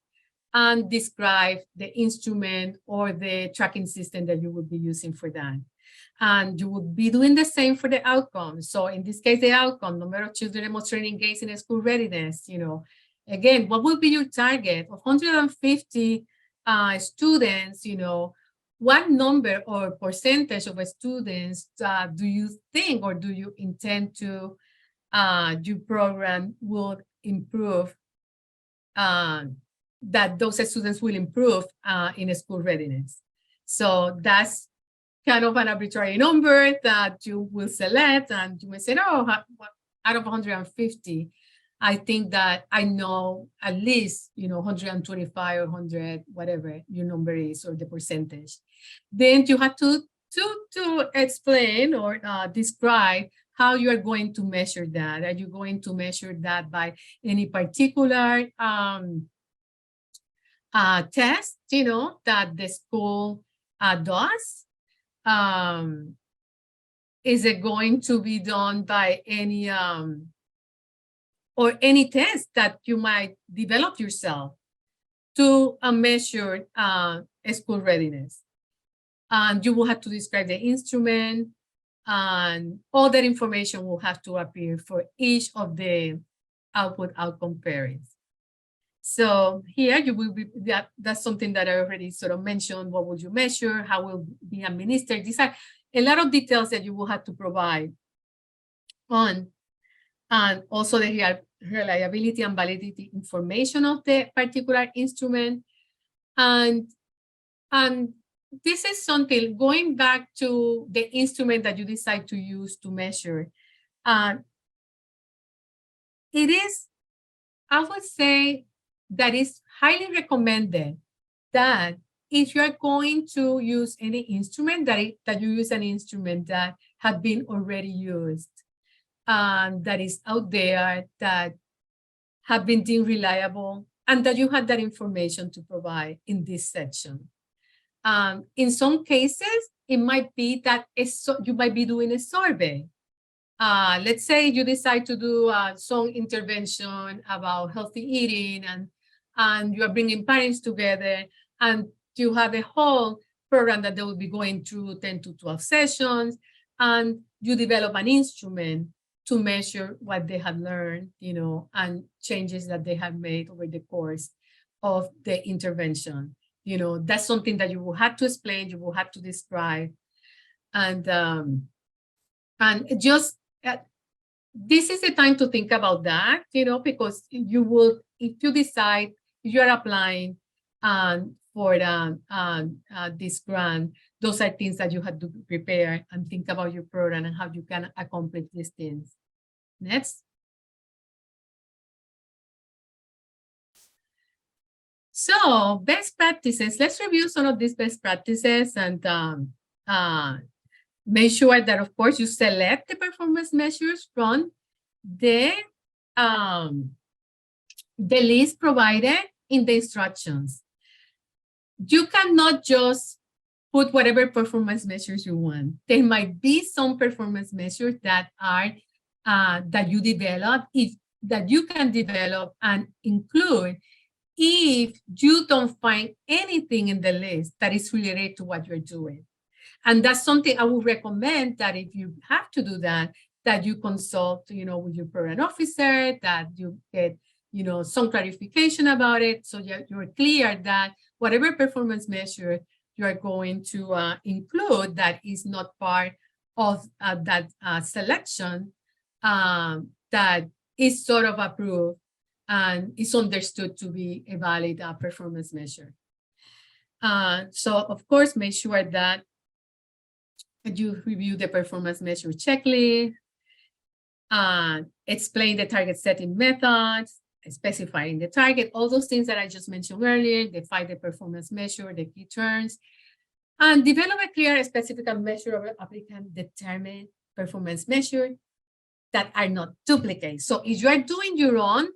C: and describe the instrument or the tracking system that you would be using for that. And you would be doing the same for the outcome. So in this case, the outcome, number of children demonstrating engaged in school readiness, again, what would be your target of 150 students, what number or percentage of students do you think, or do you intend to your program would improve, that those students will improve in school readiness? So that's kind of an arbitrary number that you will select, and you may say, oh, out of 150, I think that I know at least, 125 or 100, whatever your number is, or the percentage. Then you have to explain or describe how you are going to measure that. Are you going to measure that by any particular test, that the school does? Is it going to be done by any or any test that you might develop yourself to measure school readiness? And you will have to describe the instrument, and all that information will have to appear for each of the outcome pairings. So here you will be, that's something that I already sort of mentioned. What would you measure? How will it be administered? These are a lot of details that you will have to provide on, and also the reliability and validity information of the particular instrument. And this is something, going back to the instrument that you decide to use to measure. It is, I would say, that is highly recommended that if you are going to use any instrument, that you use an instrument that have been already used, that is out there, that have been deemed reliable and that you had that information to provide in this section. In some cases, it might be that you might be doing a survey. Let's say you decide to do some intervention about healthy eating, and you are bringing parents together, and you have a whole program that they will be going through 10 to 12 sessions, and you develop an instrument to measure what they have learned, and changes that they have made over the course of the intervention. That's something that you will have to explain, you will have to describe, and just this is the time to think about that, because you will, if you decide you are applying for this grant, those are things that you have to prepare and think about your program and how you can accomplish these things. Next. So best practices, let's review some of these best practices and make sure that, of course, you select the performance measures from the list provided in the instructions. You cannot just put whatever performance measures you want. There might be some performance measures that are that you develop, that you can develop and include if you don't find anything in the list that is related to what you're doing. And that's something I would recommend, that if you have to do that, that you consult, with your program officer, that you get, some clarification about it, so you're clear that whatever performance measure you are going to include that is not part of that selection, that is sort of approved and is understood to be a valid performance measure. So, of course, make sure that you review the performance measure checklist, explain the target setting methods, specifying the target, all those things that I just mentioned earlier, define the performance measure, the key terms, and develop a clear and specific measure of applicant determined performance measure that are not duplicates. So if you are doing your own,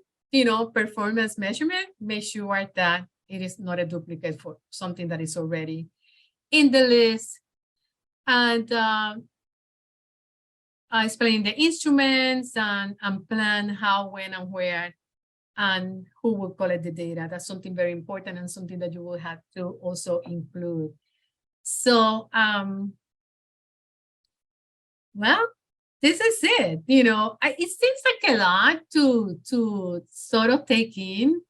C: performance measurement, make sure that it is not a duplicate for something that is already in the list. And explain the instruments and plan how, when, and where, and who will collect the data. That's something very important and something that you will have to also include. So, well, this is it. It seems like a lot to sort of take in,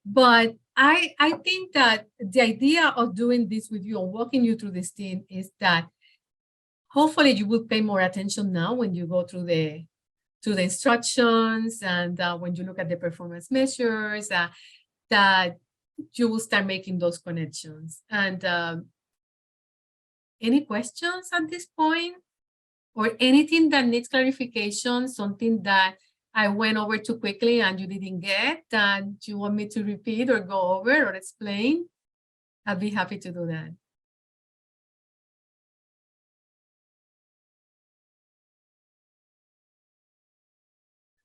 C: but I think that the idea of doing this with you and walking you through this thing is that hopefully you will pay more attention now when you go through the instructions, and when you look at the performance measures, that you will start making those connections. And any questions at this point? Or anything that needs clarification, something that I went over too quickly and you didn't get, that you want me to repeat or go over or explain? I'd be happy to do that.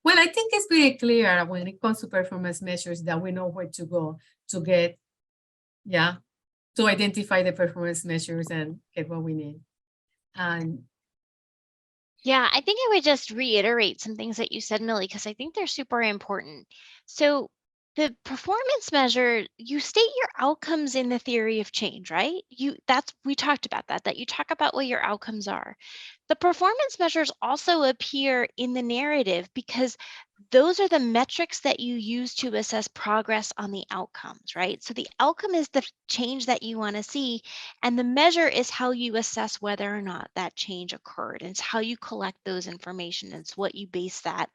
C: Well, I think it's very clear when it comes to performance measures that we know where to go to get, to identify the performance measures and get what we need. And
B: yeah, I think I would just reiterate some things that you said, Millie, because I think they're super important. So the performance measure, you state your outcomes in the theory of change, right? We talked about that you talk about what your outcomes are. The performance measures also appear in the narrative because those are the metrics that you use to assess progress on the outcomes, right? So the outcome is the change that you want to see, and the measure is how you assess whether or not that change occurred. It's how you collect those information. It's what you base that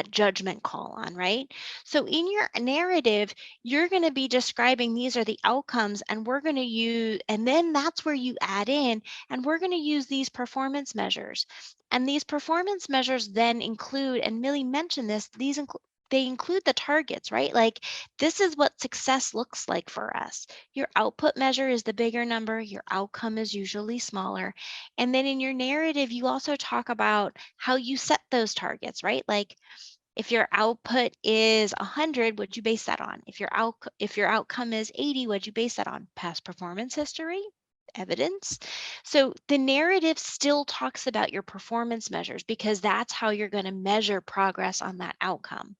B: judgment call on, right? So in your narrative, you're going to be describing these are the outcomes, and we're going to use, and then that's where you add in, and we're going to use these performance measures. And these performance measures then include, and Millie mentioned this, they include the targets, right? Like, this is what success looks like for us. Your output measure is the bigger number, your outcome is usually smaller. And then in your narrative, you also talk about how you set those targets, right? Like, If your output is 100, what'd you base that on? If your outcome is 80, what'd you base that on? Past performance history, evidence. So the narrative still talks about your performance measures because that's how you're going to measure progress on that outcome.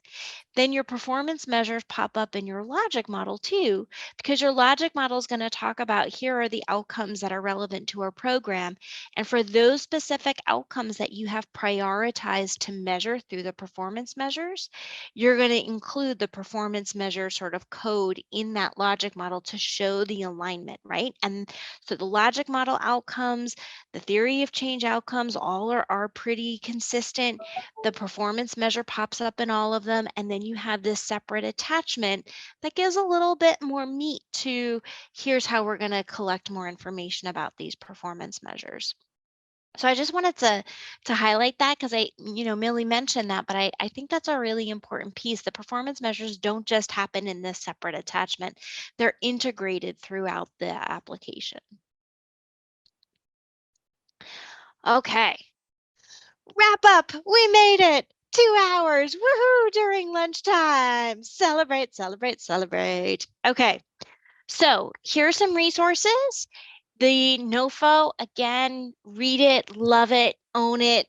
B: Then your performance measures pop up in your logic model too, because your logic model is going to talk about here are the outcomes that are relevant to our program. And for those specific outcomes that you have prioritized to measure through the performance measures, you're going to include the performance measure sort of code in that logic model to show the alignment, right? And so the logic model outcomes, the theory of change outcomes, all are pretty consistent. The performance measure pops up in all of them, and then you have this separate attachment that gives a little bit more meat to here's how we're going to collect more information about these performance measures. So I just wanted to highlight that because Millie mentioned that, but I think that's a really important piece. The performance measures don't just happen in this separate attachment. They're integrated throughout the application. Okay. Wrap up. We made it. 2 hours. Woohoo! During lunchtime. Celebrate, celebrate, celebrate. Okay. So here's some resources. The NOFO, again, read it, love it, own it.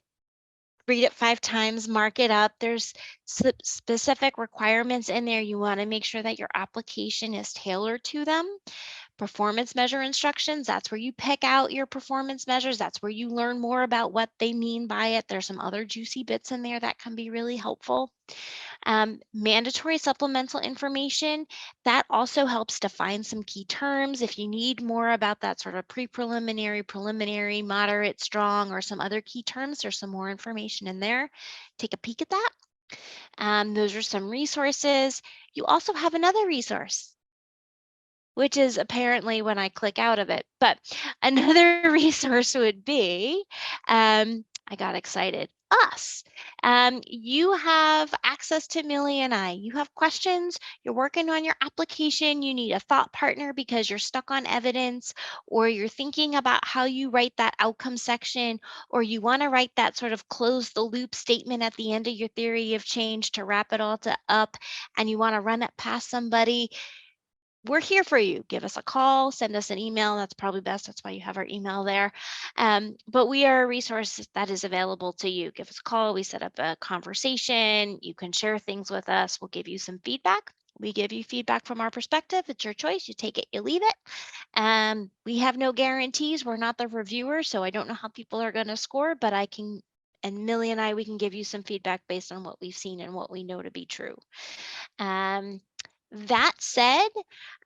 B: Read it 5 times, mark it up. There's specific requirements in there. You want to make sure that your application is tailored to them. Performance measure instructions, that's where you pick out your performance measures. That's where you learn more about what they mean by it. There's some other juicy bits in there that can be really helpful. Mandatory supplemental information, that also helps define some key terms. If you need more about that sort of pre-preliminary, preliminary, moderate, strong, or some other key terms, there's some more information in there. Take a peek at that. Those are some resources. You also have another resource, which is apparently when I click out of it. But another resource would be, I got excited, us. You have access to Millie and I. You have questions, you're working on your application, you need a thought partner because you're stuck on evidence, or you're thinking about how you write that outcome section, or you want to write that sort of close the loop statement at the end of your theory of change to wrap it all up, and you want to run it past somebody. We're here for you. Give us a call, send us an email. That's probably best. That's why you have our email there. But we are a resource that is available to you. Give us a call. We set up a conversation. You can share things with us. We'll give you some feedback. We give you feedback from our perspective. It's your choice. You take it, you leave it. We have no guarantees. We're not the reviewer, so I don't know how people are going to score, but I can, and Millie and I, we can give you some feedback based on what we've seen and what we know to be true. That said,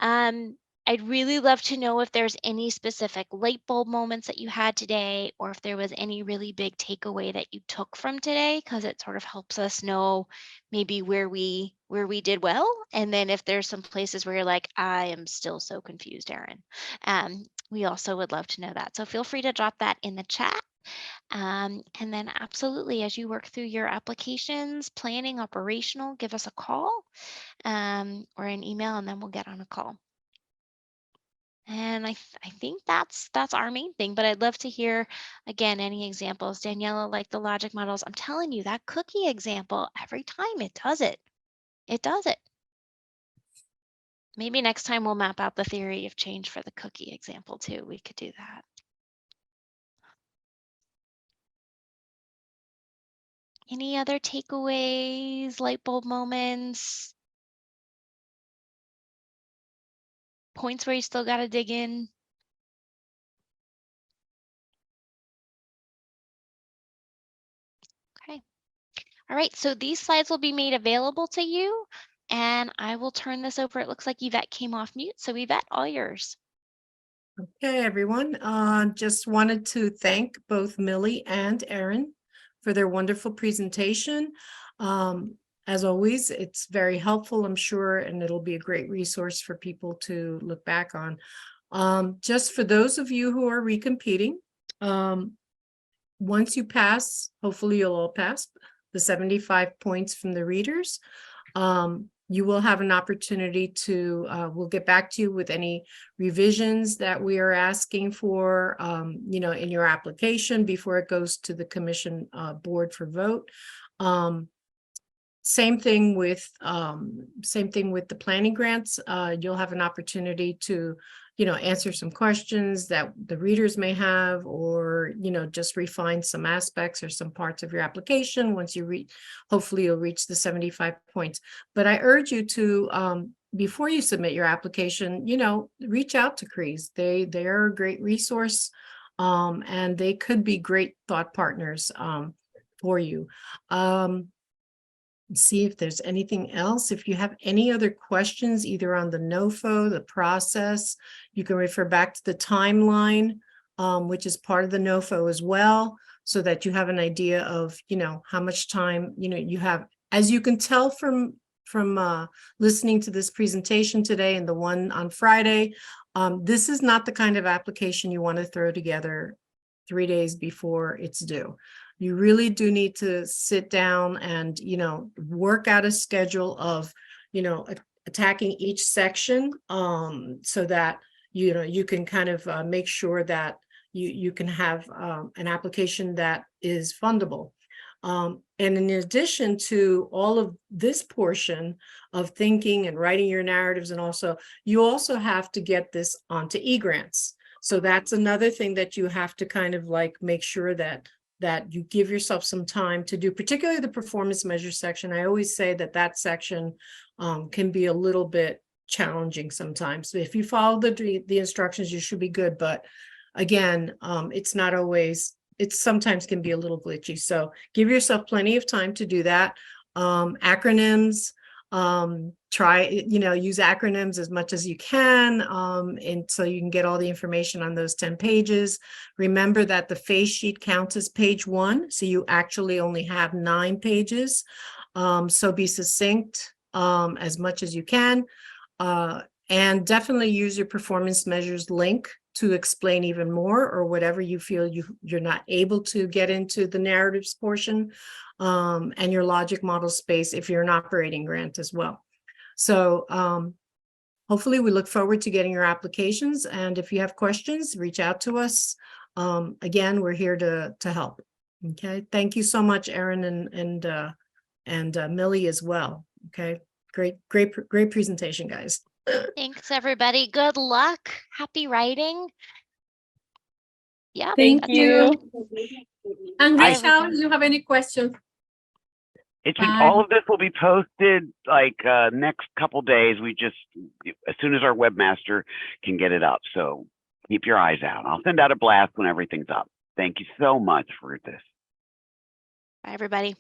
B: I'd really love to know if there's any specific light bulb moments that you had today, or if there was any really big takeaway that you took from today, because it sort of helps us know maybe where we did well. And then if there's some places where you're like, I am still so confused, Erin. We also would love to know that. So feel free to drop that in the chat. And then absolutely, as you work through your applications, planning, operational, give us a call or an email, and then we'll get on a call. And I think that's our main thing, but I'd love to hear, again, any examples. Daniela, like the logic models, I'm telling you, that cookie example, every time it does it. It does it. Maybe next time we'll map out the theory of change for the cookie example too. We could do that. Any other takeaways, light bulb moments, points where you still got to dig in? Okay. All right, so these slides will be made available to you, and I will turn this over. It looks like Yvette came off mute, so Yvette, all yours.
C: Okay, everyone. Just wanted to thank both Millie and Erin for their wonderful presentation. As always, it's very helpful, I'm sure, and it'll be a great resource for people to look back on. Just for those of you who are recompeting, once you pass, hopefully you'll all pass the 75 points from the readers. You will have an opportunity to, we'll get back to you with any revisions that we are asking for, in your application before it goes to the commission board for vote. Same thing with the planning grants. You'll have an opportunity to, answer some questions that the readers may have, or, just refine some aspects or some parts of your application once you reach, hopefully you'll reach the 75 points. But I urge you to, before you submit your application, reach out to CREES. They're a great resource, and they could be great thought partners for you. See if there's anything else. If you have any other questions, either on the NOFO, the process, you can refer back to the timeline, which is part of the NOFO as well, so that you have an idea of, how much time, you have. As you can tell from listening to this presentation today and the one on Friday, this is not the kind of application you want to throw together 3 days before it's due. You really do need to sit down and, work out a schedule of, attacking each section, so that, you can kind of make sure that you can have an application that is fundable. And in addition to all of this portion of thinking and writing your narratives, and you also have to get this onto eGrants. So that's another thing that you have to kind of like make sure that you give yourself some time to do, particularly the performance measure section. I always say that section can be a little bit challenging sometimes. So if you follow the instructions, you should be good. But again, it's not always, it sometimes can be a little glitchy. So give yourself plenty of time to do that. Acronyms, try, use acronyms as much as you can, and so you can get all the information on those 10 pages. Remember that the face sheet counts as page 1, so you actually only have 9 pages. So be succinct as much as you can, and definitely use your performance measures link to explain even more, or whatever you feel you're not able to get into the narratives portion, and your logic model space if you're an operating grant as well. So hopefully we look forward to getting your applications, and if you have questions, reach out to us. Again, we're here to help. Okay, thank you so much, Erin and Millie as well. Okay, great presentation, guys.
B: Thanks, everybody. Good luck. Happy writing. Yeah.
D: Thank
B: that's
D: you.
C: And
B: Bye,
C: reach out
B: everyone.
C: if you have any questions.
G: All of this will be posted like next couple days. We just, as soon as our webmaster can get it up. So keep your eyes out. I'll send out a blast when everything's up. Thank you so much for this.
B: Bye, everybody.